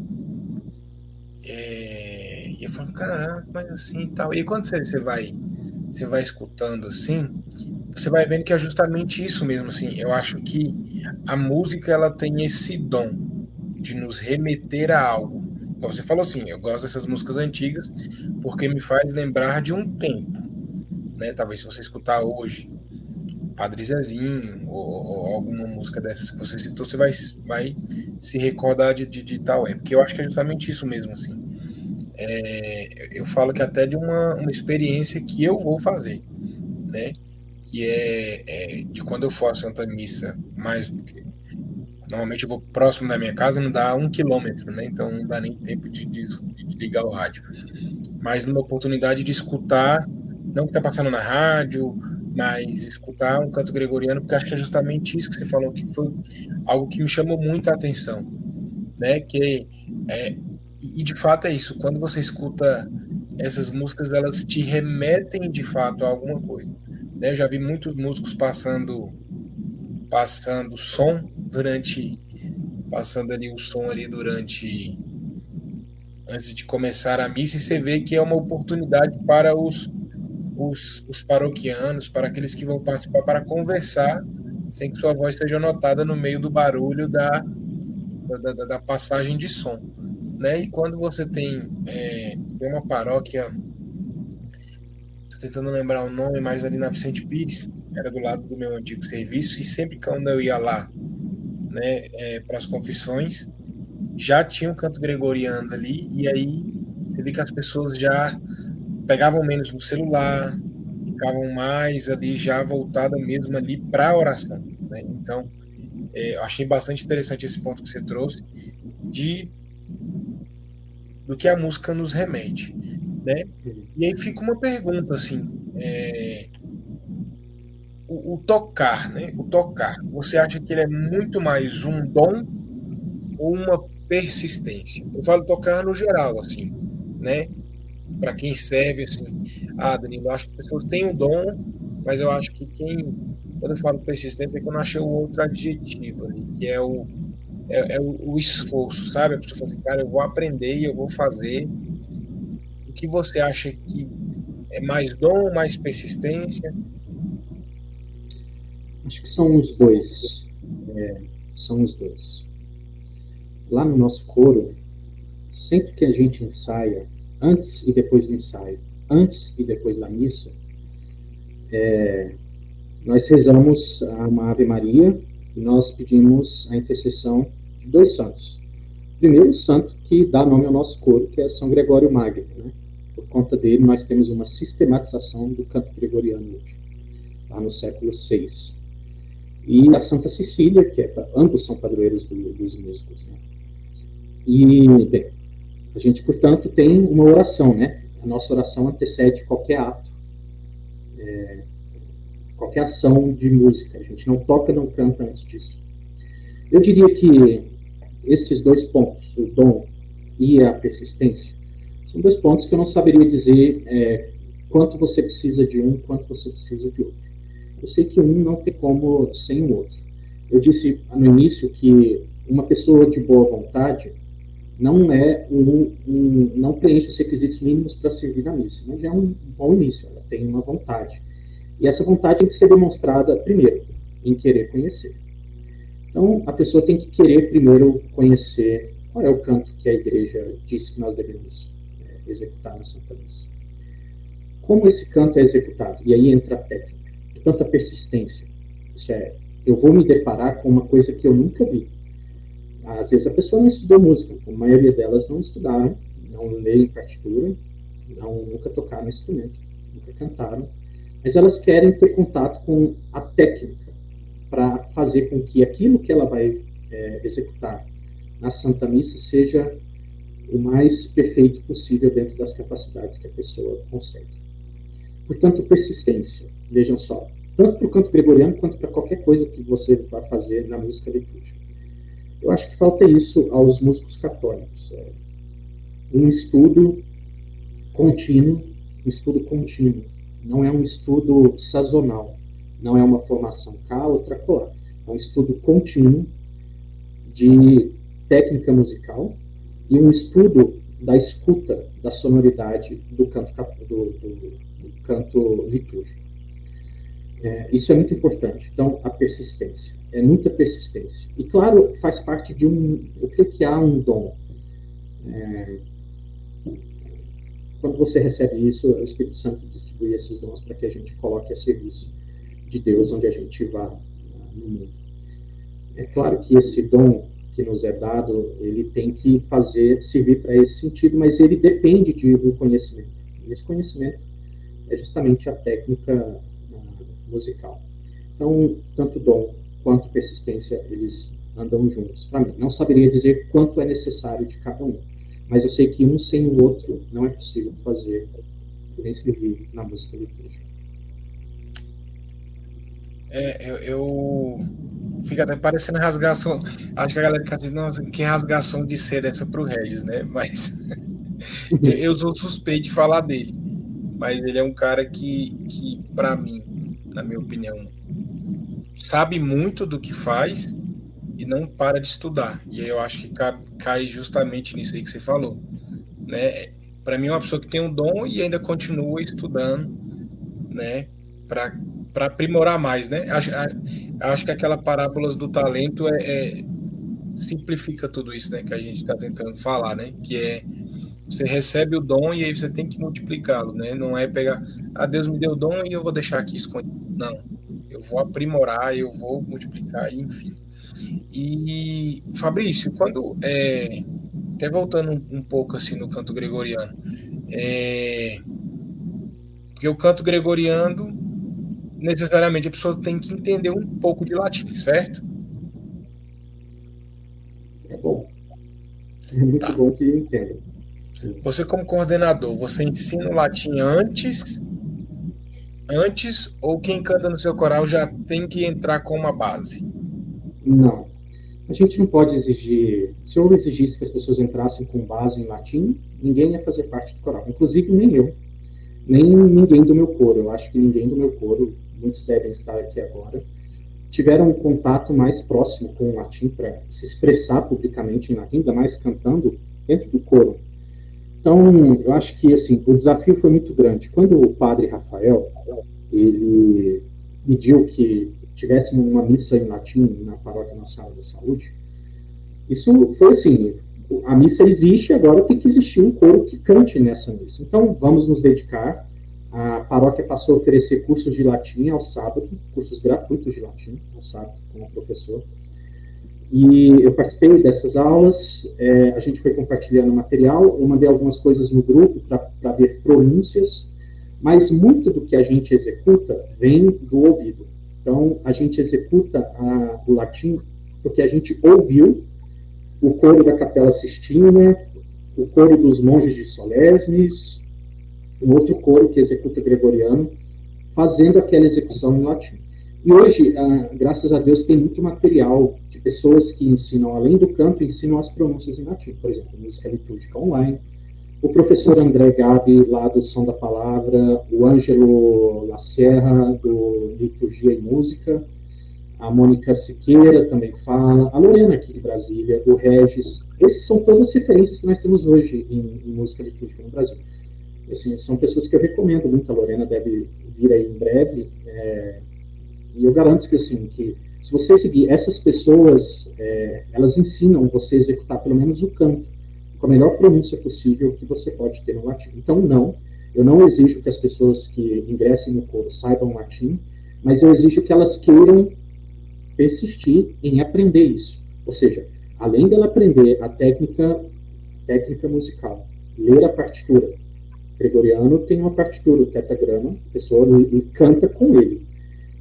Speaker 2: E eu falo, caramba, mas assim e tal. E quando você vai escutando assim, você vai vendo que é justamente isso mesmo, assim. Eu acho que a música, ela tem esse dom de nos remeter a algo. Como você falou assim, eu gosto dessas músicas antigas porque me faz lembrar de um tempo, né? Talvez se você escutar hoje Padre Zezinho ou alguma música dessas que você citou, você vai se recordar de tal época. Porque eu acho que é justamente isso mesmo, assim. Eu falo que até de uma experiência que eu vou fazer, né? Que é de quando eu for à Santa Missa, mas normalmente eu vou próximo da minha casa, não dá 1 quilômetro, né? Então não dá nem tempo de ligar o rádio. Mas numa oportunidade de escutar, não o que está passando na rádio, mas escutar um canto gregoriano, porque acho que é justamente isso que você falou, que foi algo que me chamou muita atenção, né? E de fato é isso, quando você escuta essas músicas, elas te remetem de fato a alguma coisa, né? Eu já vi muitos músicos passando som passando ali o som ali antes de começar a missa, e você vê que é uma oportunidade para os paroquianos, para aqueles que vão participar, para conversar sem que sua voz seja notada no meio do barulho da passagem de som, né? E quando você tem uma paróquia, tô tentando lembrar o nome, mas ali na Vicente Pires, era do lado do meu antigo serviço, e sempre quando eu ia lá, né, para as confissões, já tinha um canto gregoriano ali, e aí você vê que as pessoas já pegavam menos no celular, ficavam mais ali já voltada mesmo ali para a oração, né? Então, eu achei bastante interessante esse ponto que você trouxe do que a música nos remete, né? E aí fica uma pergunta assim, o tocar, né? O tocar, você acha que ele é muito mais um dom ou uma persistência? Eu falo tocar no geral, assim, né? Para quem serve, assim, Danilo, eu acho que as pessoas têm um dom, mas eu acho que quando eu falo persistência, é que eu não achei o outro adjetivo ali, que é o esforço, sabe? A pessoa fala assim, cara, eu vou aprender e eu vou fazer. O que você acha que é mais dom, mais persistência?
Speaker 3: Acho que são os dois. São os dois. Lá no nosso coro, sempre que a gente ensaia, antes e depois do ensaio, antes e depois da missa, nós rezamos uma Ave Maria e nós pedimos a intercessão de dois santos. Primeiro, o santo que dá nome ao nosso coro, que é São Gregório Magno, né? Por conta dele, nós temos uma sistematização do canto gregoriano hoje, lá no século VI. E a Santa Cecília, que ambos são padroeiros dos músicos, né? E, bem, a gente, portanto, tem uma oração, né? A nossa oração antecede qualquer ato, qualquer ação de música. A gente não toca, não canta antes disso. Eu diria que esses dois pontos, o dom e a persistência, são dois pontos que eu não saberia dizer quanto você precisa de um, quanto você precisa de outro. Eu sei que um não tem como sem o outro. Eu disse no início que uma pessoa de boa vontade não não preenche os requisitos mínimos para servir na missa, mas é um bom início, ela tem uma vontade. E essa vontade tem que ser demonstrada, primeiro, em querer conhecer. Então, a pessoa tem que querer primeiro conhecer qual é o canto que a igreja diz que nós devemos executar na Santa Missa. Como esse canto é executado? E aí entra a técnica. Portanto, a persistência. Isso é, eu vou me deparar com uma coisa que eu nunca vi. Às vezes a pessoa não estudou música, a maioria delas não estudaram, não leem partitura, nunca tocaram instrumento, nunca cantaram, mas elas querem ter contato com a técnica para fazer com que aquilo que ela vai executar na Santa Missa seja o mais perfeito possível dentro das capacidades que a pessoa consegue. Portanto, persistência. Vejam só, tanto para o canto gregoriano quanto para qualquer coisa que você vai fazer na música litúrgica. Eu acho que falta isso aos músicos católicos. Um estudo contínuo, não é um estudo sazonal, não é uma formação cá, outra colar. É um estudo contínuo de técnica musical e um estudo da escuta, da sonoridade do canto litúrgico. Isso é muito importante. Então, a persistência. É muita persistência. E, claro, faz parte de eu creio que há um dom. Quando você recebe isso, o Espírito Santo distribui esses dons para que a gente coloque a serviço de Deus onde a gente vá no mundo. É claro que esse dom que nos é dado, ele tem que servir para esse sentido, mas ele depende do conhecimento. E esse conhecimento é justamente a técnica musical. Então, tanto dom quanto persistência, eles andam juntos para mim. Não saberia dizer quanto é necessário de cada um, mas eu sei que um sem o outro não é possível fazer nem servir na música litúrgica.
Speaker 2: Eu fica até parecendo rasgação. Acho que a galera fica assim, nossa, que rasgação de seda essa pro Regis, né? Mas eu sou suspeito de falar dele. Mas ele é um cara que para mim, na minha opinião, sabe muito do que faz e não para de estudar. E aí eu acho que cai justamente nisso aí que você falou, né? Para mim é uma pessoa que tem um dom e ainda continua estudando, né? Para para aprimorar mais, né? Acho que aquela parábola do talento simplifica tudo isso, né? Que a gente está tentando falar, né? Que é você recebe o dom e aí você tem que multiplicá-lo, né? Não é pegar, Deus me deu o dom e eu vou deixar aqui escondido. Não, eu vou aprimorar, eu vou multiplicar, enfim. E Fabrício, quando até voltando um pouco assim no canto gregoriano, porque o canto gregoriano necessariamente a pessoa tem que entender um pouco de latim, certo?
Speaker 3: É bom. É muito bom que entenda.
Speaker 2: Você como coordenador, você ensina o latim antes ou quem canta no seu coral já tem que entrar com uma base?
Speaker 3: Não. A gente não pode exigir. Se eu exigisse que as pessoas entrassem com base em latim, ninguém ia fazer parte do coral. Inclusive nem eu. Nem ninguém do meu coro. Eu acho que ninguém do meu coro, muitos devem estar aqui agora, tiveram um contato mais próximo com o latim para se expressar publicamente em latim, ainda mais cantando dentro do coro. Então, eu acho que assim, o desafio foi muito grande. Quando o padre Rafael ele pediu que tivéssemos uma missa em latim na Paróquia Nacional da Saúde, isso foi assim, a missa existe, agora tem que existir um coro que cante nessa missa. Então, vamos nos dedicar. A paróquia passou a oferecer cursos de latim ao sábado, cursos gratuitos de latim ao sábado, com o professor. E eu participei dessas aulas, a gente foi compartilhando material, eu mandei algumas coisas no grupo para ver pronúncias, mas muito do que a gente executa vem do ouvido. Então, a gente executa o latim porque a gente ouviu o coro da Capela Sistina, o coro dos monges de Solesmes, um outro coro que executa gregoriano, fazendo aquela execução em latim. E hoje, graças a Deus, tem muito material de pessoas que ensinam, além do canto, ensinam as pronúncias em latim. Por exemplo, música litúrgica online. O professor André Gabi, lá do Som da Palavra, o Ângelo Lacerra, do Liturgia e Música, a Mônica Siqueira também fala, a Lorena aqui de Brasília, o Regis. Esses são todas as referências que nós temos hoje em música litúrgica no Brasil. Assim, são pessoas que eu recomendo muito, a Lorena deve vir aí em breve, e eu garanto que, assim, que se você seguir essas pessoas, elas ensinam você a executar pelo menos o canto, com a melhor pronúncia possível que você pode ter no latim. Então, não, eu não exijo que as pessoas que ingressem no coro saibam latim, mas eu exijo que elas queiram persistir em aprender isso. Ou seja, além dela aprender a técnica musical, ler a partitura. Gregoriano tem uma partitura, o tetagrama, a pessoa canta com ele.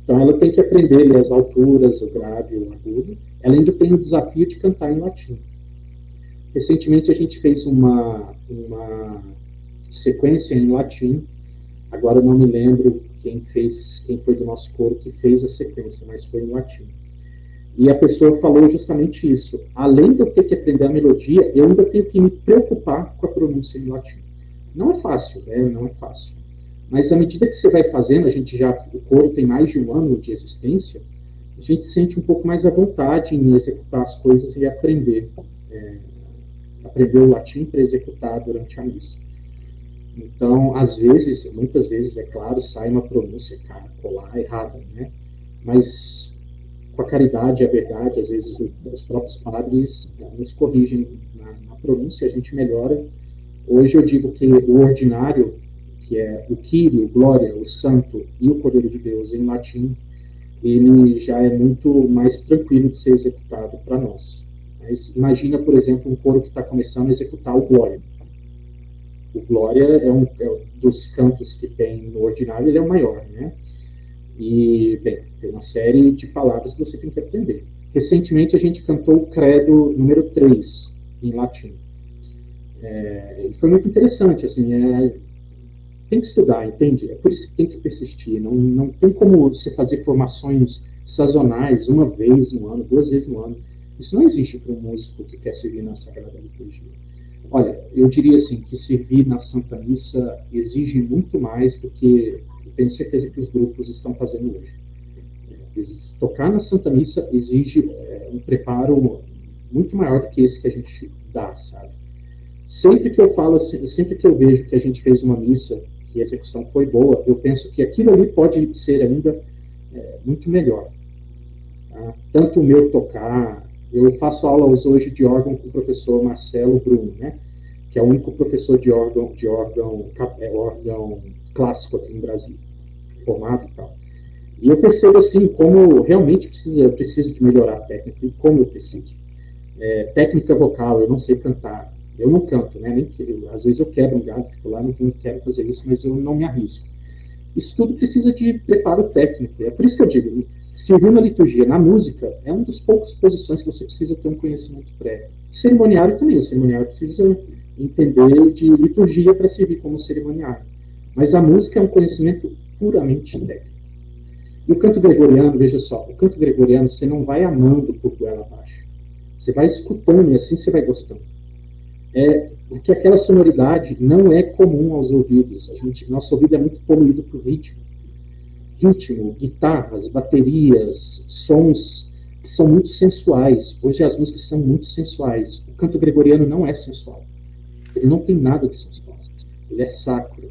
Speaker 3: Então, ela tem que aprender a ler as alturas, o grave, o agudo. Ela ainda tem o desafio de cantar em latim. Recentemente, a gente fez uma sequência em latim. Agora, eu não me lembro quem foi do nosso coro que fez a sequência, mas foi em latim. E a pessoa falou justamente isso. Além de eu ter que aprender a melodia, eu ainda tenho que me preocupar com a pronúncia em latim. Não é fácil, né? Não é fácil. Mas à medida que você vai fazendo, o coro tem mais de 1 ano de existência, a gente sente um pouco mais à vontade em executar as coisas e aprender o latim para executar durante a missa. Então, muitas vezes, é claro, sai uma pronúncia colar errada, né? Mas com a caridade e a verdade, às vezes os próprios padres nos corrigem na pronúncia, a gente melhora. Hoje eu digo que o ordinário, que é o Kyrie, o Glória, o Santo e o Cordeiro de Deus em latim, ele já é muito mais tranquilo de ser executado para nós. Mas imagina, por exemplo, um coro que está começando a executar o Glória. O Glória é dos cantos que tem no ordinário, ele é o maior, né? E, bem, tem uma série de palavras que você tem que aprender. Recentemente a gente cantou o Credo número 3 em latim. E foi muito interessante, assim, tem que estudar, entende? É por isso que tem que persistir, não tem como você fazer formações sazonais, uma vez no ano, 2 vezes no ano. Isso não existe para um músico que quer servir na Sagrada Liturgia. Olha, eu diria assim, que servir na Santa Missa exige muito mais do que eu tenho certeza que os grupos estão fazendo hoje. Tocar na Santa Missa exige um preparo muito maior do que esse que a gente dá, sabe? Sempre que eu falo assim, sempre que eu vejo que a gente fez uma missa, que a execução foi boa, eu penso que aquilo ali pode ser ainda muito melhor. Tá? Tanto o meu tocar, eu faço aulas hoje de órgão com o professor Marcelo Bruno, né? Que é o único professor de órgão clássico aqui no Brasil, formado e tal. E eu percebo assim como realmente eu preciso de melhorar a técnica e como eu preciso. Técnica vocal, eu não sei cantar, eu não canto, né? Às vezes eu quebro um galho, fico lá, não quero fazer isso, mas eu não me arrisco. Isso tudo precisa de preparo técnico. É por isso que eu digo, servir na liturgia, na música, é uma das poucas posições que você precisa ter um conhecimento prévio. Cerimoniário também, o cerimoniário precisa entender de liturgia para servir como cerimoniário. Mas a música é um conhecimento puramente técnico. E o canto gregoriano, veja só, o canto gregoriano você não vai amando por goela abaixo. Você vai escutando e assim você vai gostando. Porque aquela sonoridade não é comum aos ouvidos. Nosso ouvido é muito poluído por ritmo. Ritmo, guitarras, baterias, sons que são muito sensuais. Hoje as músicas são muito sensuais. O canto gregoriano não é sensual. Ele não tem nada de sensual. Ele é sacro.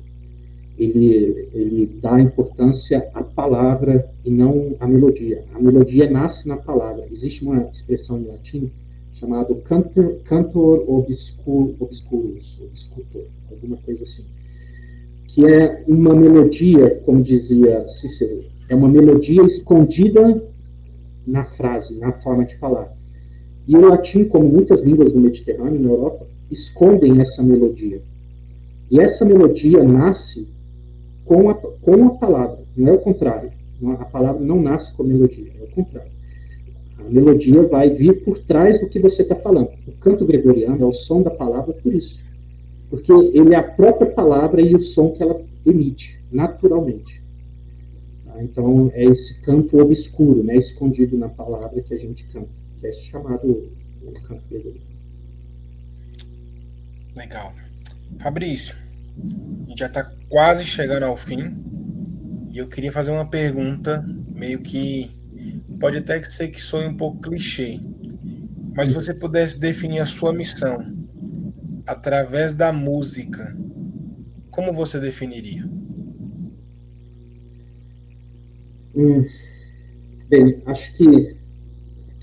Speaker 3: Ele dá importância à palavra e não à melodia. A melodia nasce na palavra. Existe uma expressão em latim chamado cantor obscurus, alguma coisa assim, que é uma melodia, como dizia Cícero, é uma melodia escondida na frase, na forma de falar. E o latim, como muitas línguas do Mediterrâneo, na Europa, escondem essa melodia. E essa melodia nasce com a palavra, não é o contrário. A palavra não nasce com a melodia, é o contrário. A melodia vai vir por trás do que você está falando. O canto gregoriano é o som da palavra por isso. Porque ele é a própria palavra e o som que ela emite, naturalmente. Tá? Então, é esse canto obscuro, né, escondido na palavra que a gente canta, que é chamado o canto gregoriano.
Speaker 2: Legal. Fabrício, a gente já está quase chegando ao fim e eu queria fazer uma pergunta meio que pode até ser que soe um pouco clichê, mas se você pudesse definir a sua missão através da música, como você definiria?
Speaker 3: Bem, acho que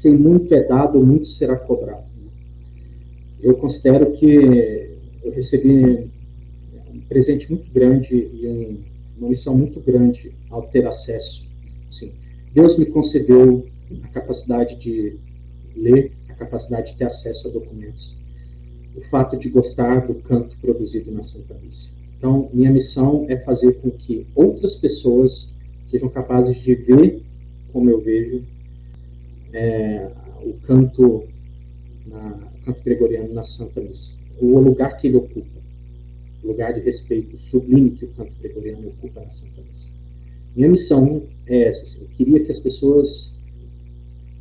Speaker 3: quem muito é dado, muito será cobrado. Eu considero que eu recebi um presente muito grande e uma missão muito grande ao ter acesso. Assim, Deus me concedeu a capacidade de ler, a capacidade de ter acesso a documentos, o fato de gostar do canto produzido na Santa Missa. Então, minha missão é fazer com que outras pessoas sejam capazes de ver como eu vejo o canto gregoriano na Santa Missa, o lugar que ele ocupa, o lugar de respeito sublime que o canto gregoriano ocupa na Santa Missa. Minha missão é essa, assim, eu queria que as pessoas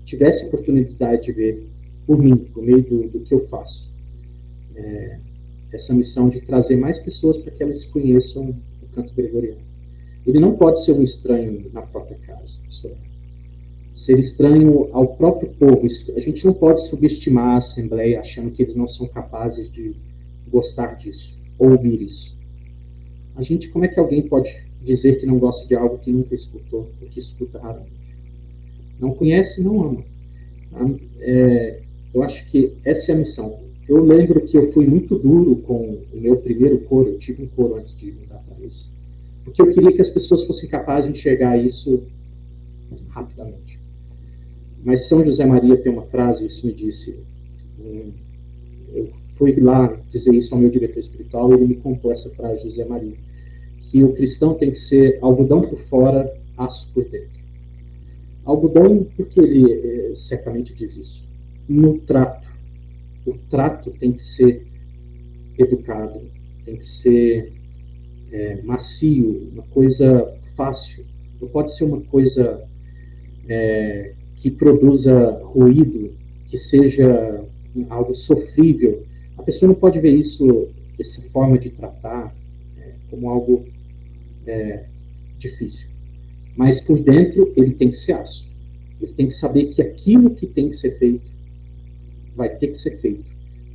Speaker 3: tivessem oportunidade de ver por mim, por meio do que eu faço, essa missão de trazer mais pessoas para que elas conheçam o canto gregoriano. Ele não pode ser um estranho na própria casa, ser estranho ao próprio povo. A gente não pode subestimar a Assembleia achando que eles não são capazes de gostar disso, ouvir isso. Como é que alguém pode dizer que não gosta de algo que nunca escutou, ou que escuta raramente? Não conhece, não ama. Eu acho que essa é a missão. Eu lembro que eu fui muito duro com o meu primeiro coro, eu tive um coro antes de mudar para esse, porque eu queria que as pessoas fossem capazes de enxergar isso rapidamente. Mas São José Maria tem uma frase, isso me disse, eu fui lá dizer isso ao meu diretor espiritual, ele me contou essa frase, José Maria, que o cristão tem que ser algodão por fora, aço por dentro. Algodão, porque ele certamente diz isso, no trato. O trato tem que ser educado, tem que ser macio, uma coisa fácil. Não pode ser uma coisa que produza ruído, que seja algo sofrível. A pessoa não pode ver isso, essa forma de tratar, como algo difícil. Mas por dentro ele tem que ser aço. Ele tem que saber que aquilo que tem que ser feito vai ter que ser feito.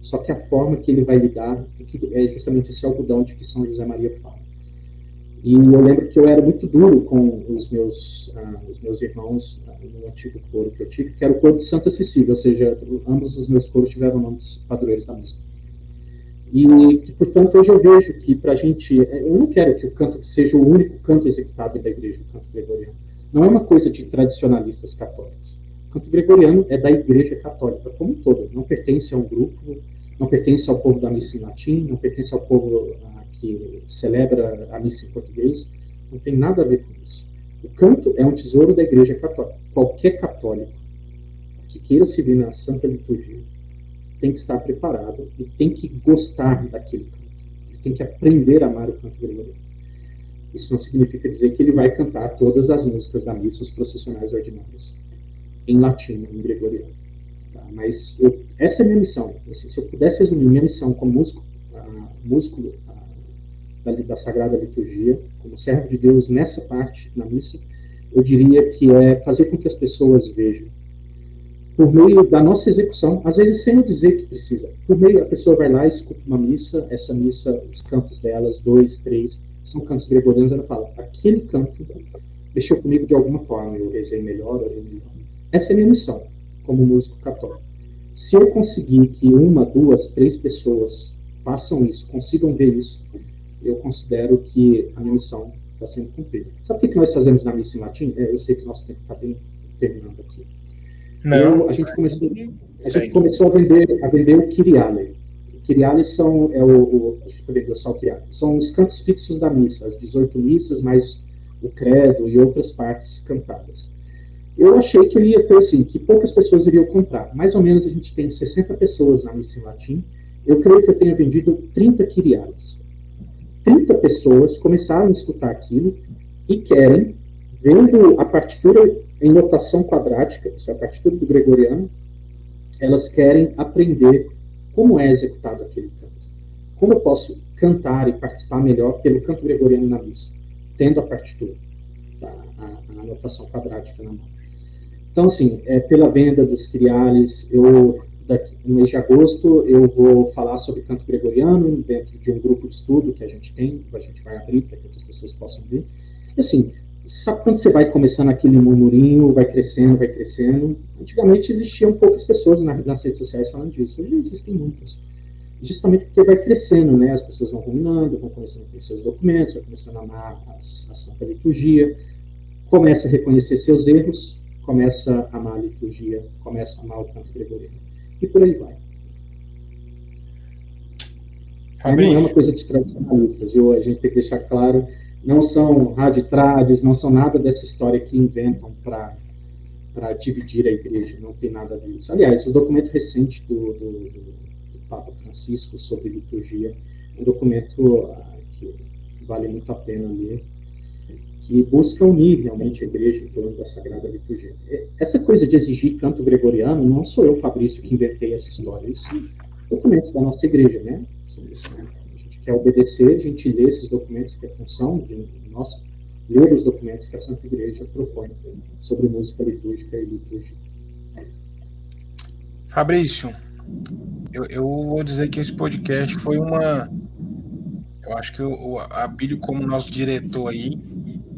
Speaker 3: Só que a forma que ele vai lidar é justamente esse algodão de que São José Maria fala. E eu lembro que eu era muito duro com os meus irmãos no antigo coro que eu tive, que era o coro de Santa Cecília, ou seja, ambos os meus coros tiveram nomes padroeiros da música. E que, portanto, hoje eu vejo que para a gente, eu não quero que o canto seja o único canto executado da igreja, o canto gregoriano. Não é uma coisa de tradicionalistas católicos. O canto gregoriano é da igreja católica como um todo, não pertence a um grupo, não pertence ao povo da missa em latim, não pertence ao povo que celebra a missa em português, não tem nada a ver com isso. O canto é um tesouro da igreja católica. Qualquer católico que queira servir na Santa Liturgia tem que estar preparado e tem que gostar daquele canto. Ele tem que aprender a amar o canto gregoriano. Isso não significa dizer que ele vai cantar todas as músicas da missa, os processionais ordinários, em latim, em gregoriano. Tá? Mas essa é a minha missão. Assim, se eu pudesse resumir minha missão como músico da Sagrada Liturgia, como servo de Deus nessa parte, na missa, eu diria que é fazer com que as pessoas vejam por meio da nossa execução, às vezes sem eu dizer que precisa. Por meio, a pessoa vai lá, escuta uma missa, essa missa, os cantos delas, 2, 3, são cantos gregorianos, ela fala, aquele canto mexeu comigo de alguma forma, eu rezei melhor, orei melhor. Essa é a minha missão, como músico católico. Se eu conseguir que 1, 2, 3 pessoas façam isso, consigam ver isso, eu considero que a minha missão está sendo cumprida. Sabe o que nós fazemos na missa em latim? Eu sei que nosso tempo está bem terminando aqui.
Speaker 2: Não.
Speaker 3: A gente começou a vender o Kyriale. O Kyriale são, a gente vendeu só o Kyriale. São os cantos fixos da missa, as 18 missas, mais o credo e outras partes cantadas. Eu achei que ele ia ter assim, que poucas pessoas iriam comprar. Mais ou menos a gente tem 60 pessoas na missa em latim. Eu creio que eu tenha vendido 30 Kyriales. 30 pessoas começaram a escutar aquilo e querem, vendo a partitura em notação quadrática, isso é a partitura do gregoriano, elas querem aprender como é executado aquele canto. Como eu posso cantar e participar melhor pelo canto gregoriano na missa, tendo a partitura, a notação quadrática na mão. Então, assim, pela venda dos Kyriales, no mês de agosto, eu vou falar sobre canto gregoriano dentro de um grupo de estudo que a gente tem, que a gente vai abrir para que outras pessoas possam ver. E, assim, sabe quando você vai começando aquele murmurinho, vai crescendo, vai crescendo? Antigamente existiam poucas pessoas nas redes sociais falando disso, hoje existem muitas. Justamente porque vai crescendo, né? As pessoas vão ruminando, vão começando a conhecer os documentos, vão começando a amar a Santa Liturgia, começa a reconhecer seus erros, começa a amar a liturgia, começa a amar o canto gregoriano. E por aí vai. Não é uma coisa de tradicionalistas, viu? A gente tem que deixar claro, não são raditrades, não são nada dessa história que inventam para dividir a igreja, não tem nada disso. Aliás, o documento recente do Papa Francisco sobre liturgia é um documento que vale muito a pena ler, que busca unir realmente a igreja em torno da Sagrada Liturgia. Essa coisa de exigir canto gregoriano, não sou eu, Fabrício, que inventei essa história, isso são documentos da nossa igreja, né? A gente quer obedecer, a gente lê esses documentos, que é a função de nós ler os documentos que a Santa Igreja propõe sobre música litúrgica e liturgia.
Speaker 2: Fabrício, eu vou dizer que esse podcast foi eu acho que o Abílio, como nosso diretor aí,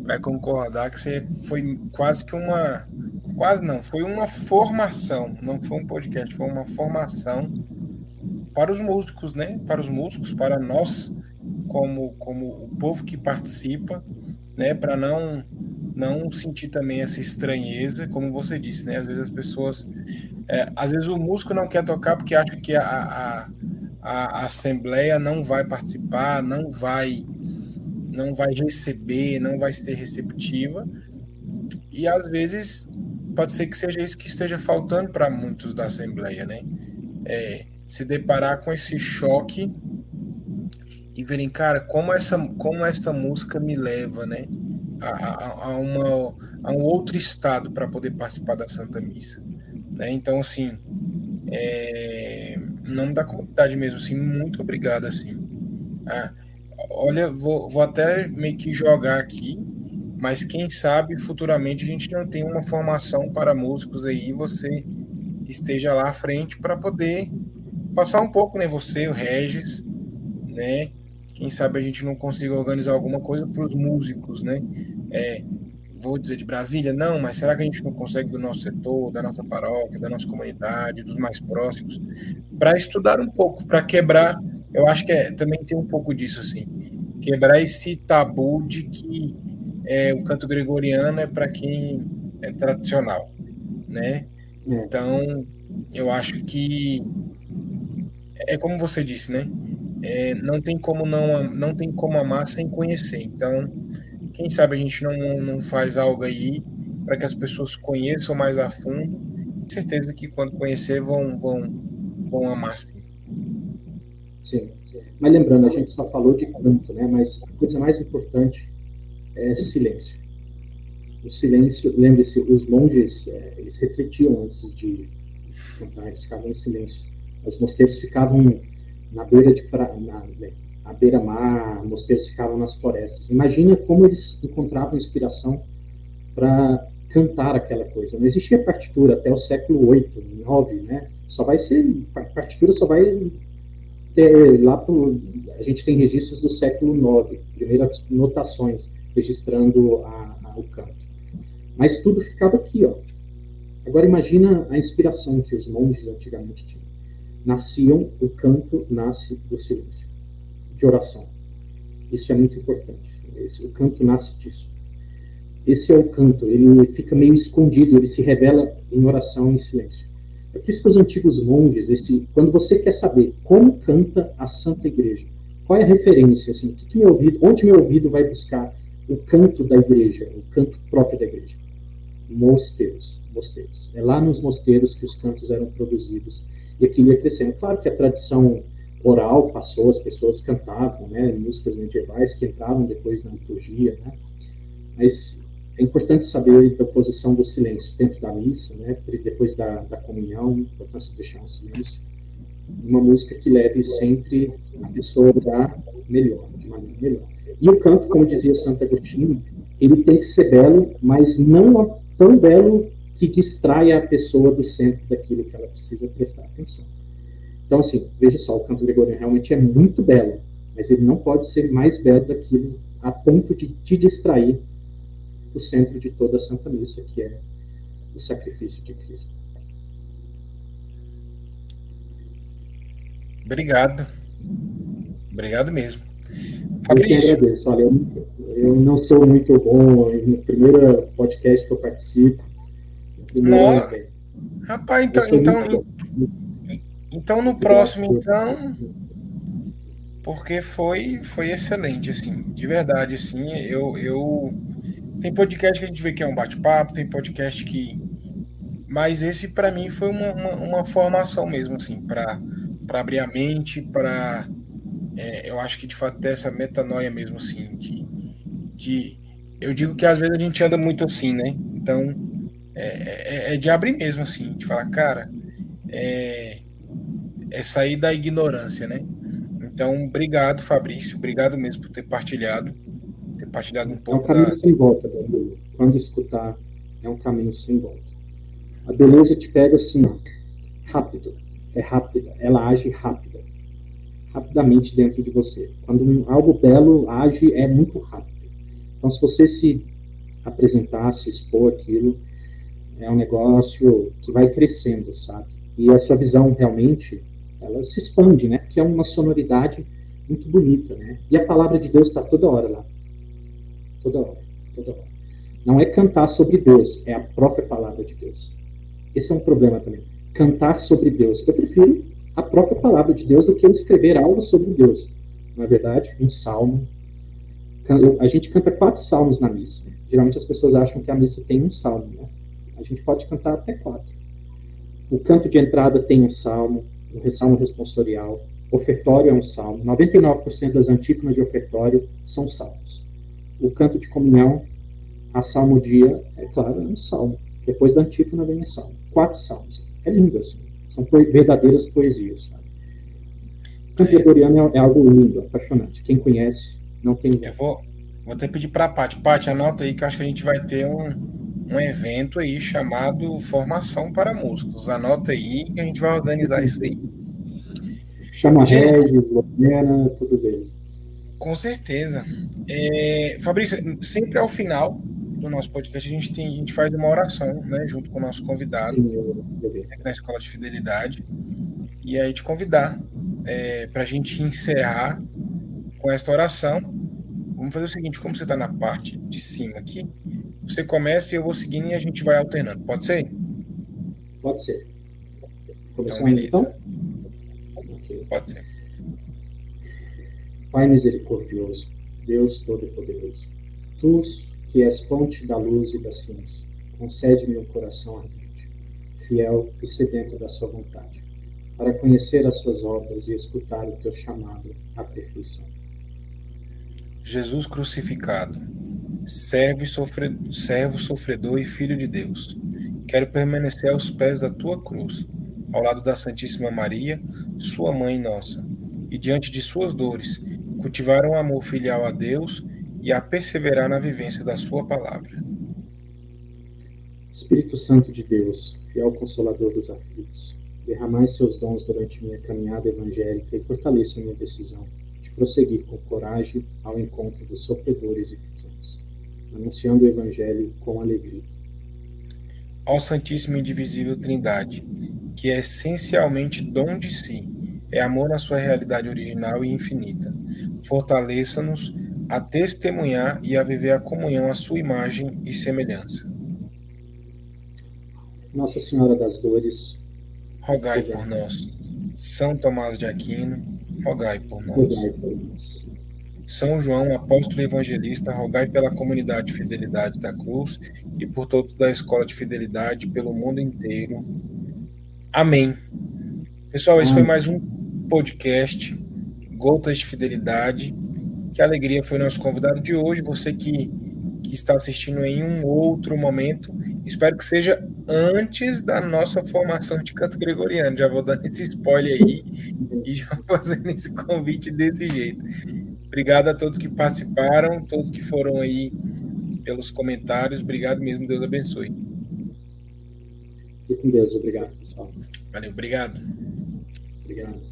Speaker 2: vai concordar que você foi quase que foi uma formação, não foi um podcast, foi uma formação para os músicos, né? Para os músicos, para nós, como o povo que participa, né? Para não sentir também essa estranheza, como você disse, né? Às vezes as pessoas, às vezes o músico não quer tocar porque acha que a assembleia não vai participar, não vai receber, não vai ser receptiva, e às vezes pode ser que seja isso que esteja faltando para muitos da Assembleia, né? Se deparar com esse choque e verem, cara, como essa música me leva, né, a um outro estado para poder participar da Santa Missa, né? Então, assim, em nome da comunidade mesmo, assim, muito obrigado, assim. Olha, vou até meio que jogar aqui, mas quem sabe futuramente a gente não tem uma formação para músicos aí e você esteja lá à frente para poder passar um pouco, né? Você, o Regis, né? quem sabe a gente não consiga organizar alguma coisa para os músicos, né? Vou dizer de Brasília, não, mas será que a gente não consegue do nosso setor, da nossa paróquia, da nossa comunidade, dos mais próximos, para estudar um pouco, para quebrar, eu acho que também tem um pouco disso, assim, quebrar esse tabu de que o canto gregoriano é para quem é tradicional, né? Então, eu acho que é como você disse, né? Não tem como amar sem conhecer. Então, quem sabe a gente não faz algo aí para que as pessoas conheçam mais a fundo. Com certeza que quando conhecer vão amar, sim.
Speaker 3: Sim. Mas lembrando, a gente só falou de canto, né? Mas a coisa mais importante é silêncio. O silêncio, lembre-se, os monges, eles refletiam antes de cantar, eles ficavam em silêncio. Os mosteiros ficavam na beira à beira-mar, mosteiros ficavam nas florestas. Imagina como eles encontravam inspiração para cantar aquela coisa. Não existia partitura até o século VIII, IX, né? A partitura só vai ter a gente tem registros do século IX, primeiras notações registrando o canto. Mas tudo ficava aqui, ó. Agora imagina a inspiração que os monges antigamente tinham. O canto nasce do silêncio, de oração. Isso é muito importante. O canto nasce disso. Esse é o canto, ele fica meio escondido, ele se revela em oração, em silêncio. É por isso que os antigos monges, quando você quer saber como canta a Santa Igreja, qual é a referência, assim, onde meu ouvido vai buscar o canto da igreja, o canto próprio da igreja? Mosteiros. É lá nos mosteiros que os cantos eram produzidos e aquilo ia crescendo. Claro que a tradição oral passou, as pessoas cantavam, né, músicas medievais que entravam depois na liturgia, né, mas é importante saber da posição do silêncio dentro da missa, né, depois da comunhão, a importância de deixar um silêncio, uma música que leve sempre a pessoa a orar melhor, de maneira melhor. E o canto, como dizia Santo Agostinho, ele tem que ser belo, mas não tão belo que distraia a pessoa do centro daquilo que ela precisa prestar atenção. Então, assim, veja só, o canto gregoriano realmente é muito belo, mas ele não pode ser mais belo daquilo a ponto de te distrair do centro de toda a Santa Missa, que é o sacrifício de Cristo.
Speaker 2: Obrigado. Obrigado mesmo.
Speaker 3: Fabrício. Eu que agradeço. Olha, eu não sou muito bom no primeiro podcast que eu participo.
Speaker 2: Rapaz, então no próximo, então, porque foi excelente, assim, de verdade, assim, tem podcast que a gente vê que é um bate-papo, tem podcast mas esse para mim foi uma formação mesmo, assim, para abrir a mente, eu acho que de fato ter essa metanoia mesmo, assim, eu digo que às vezes a gente anda muito assim, né? Então é de abrir mesmo, assim, de falar, cara, é sair da ignorância, né? Então, obrigado, Fabrício, obrigado mesmo por ter partilhado um pouco.
Speaker 3: É um caminho sem volta, Danilo. Quando escutar, é um caminho sem volta. A beleza te pega assim, ó, rápido, é rápida, ela age rapidamente dentro de você. Quando algo belo age, é muito rápido. Então, se você se apresentar, se expor aquilo, é um negócio que vai crescendo, sabe? E a sua visão realmente, ela se expande, né? Porque é uma sonoridade muito bonita, né? E a palavra de Deus está toda hora lá. Toda hora. Não é cantar sobre Deus, é a própria palavra de Deus. Esse é um problema também. Cantar sobre Deus. Eu prefiro a própria palavra de Deus do que eu escrever algo sobre Deus. Na verdade, um salmo. A gente canta 4 salmos na missa. Geralmente as pessoas acham que a missa tem um salmo, né? A gente pode cantar até 4. O canto de entrada tem um salmo, o salmo responsorial, o ofertório é um salmo. 99% das antífonas de ofertório são salmos. O canto de comunhão, a salmodia, é claro, é um salmo. Depois da antífona vem um salmo. 4 salmos. É lindo assim. São verdadeiras poesias, sabe? O canto gregoriano é algo lindo, apaixonante. Quem conhece, não tem...
Speaker 2: Eu vou até pedir para a Paty. Paty, anota aí que eu acho que a gente vai ter um evento aí chamado Formação para Músicos. Anota aí que a gente vai organizar isso aí.
Speaker 3: Chama Regis, Lorena, todos eles.
Speaker 2: Com certeza. Fabrício, sempre ao final do nosso podcast a gente faz uma oração, né, junto com o nosso convidado,
Speaker 3: Sim, eu vi.
Speaker 2: aqui na Escola de Fidelidade, e aí te convidar para a gente encerrar com esta oração. Vamos fazer o seguinte, como você está na parte de cima aqui, você começa e eu vou seguindo e a gente vai alternando. Pode ser?
Speaker 3: Pode ser.
Speaker 2: Então,
Speaker 3: Começando
Speaker 2: beleza.
Speaker 3: então? Ok.
Speaker 2: Pode ser.
Speaker 3: Pai misericordioso, Deus Todo-Poderoso, Tu que és fonte da luz e da ciência, concede-me um coração ardente, fiel e sedento da Sua vontade, para conhecer as Suas obras e escutar o Teu chamado à perfeição.
Speaker 2: Jesus crucificado, servo sofredor e filho de Deus, quero permanecer aos pés da tua cruz, ao lado da Santíssima Maria, sua mãe nossa, e diante de suas dores, cultivar um amor filial a Deus e a perseverar na vivência da sua palavra.
Speaker 3: Espírito Santo de Deus, fiel consolador dos aflitos, derramai seus dons durante minha caminhada evangélica e fortaleça minha decisão de prosseguir com coragem ao encontro dos sofredores e pequenos, anunciando o Evangelho com alegria.
Speaker 2: Ó Santíssima e Indivisível Trindade, que é essencialmente dom de si, é amor na sua realidade original e infinita, fortaleça-nos a testemunhar e a viver a comunhão à sua imagem e semelhança.
Speaker 3: Nossa Senhora das Dores,
Speaker 2: Rogai por
Speaker 3: rogai,
Speaker 2: nós. São Tomás de Aquino, rogai por nós.
Speaker 3: rogai por nós.
Speaker 2: São João, apóstolo e evangelista, rogai pela comunidade de Fidelidade da Cruz e por todos da Escola de Fidelidade pelo mundo inteiro. Amém. Pessoal, esse foi mais um podcast, Gotas de Fidelidade. Que alegria foi nosso convidado de hoje. Você que está assistindo em um outro momento, espero que seja antes da nossa formação de canto gregoriano. Já vou dando esse spoiler aí e já fazendo esse convite desse jeito. Obrigado a todos que participaram, todos que foram aí pelos comentários. Obrigado mesmo, Deus abençoe.
Speaker 3: Fique com Deus, obrigado, pessoal.
Speaker 2: Valeu, obrigado.
Speaker 3: Obrigado.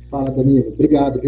Speaker 3: Fala, Danilo. Obrigado, viu?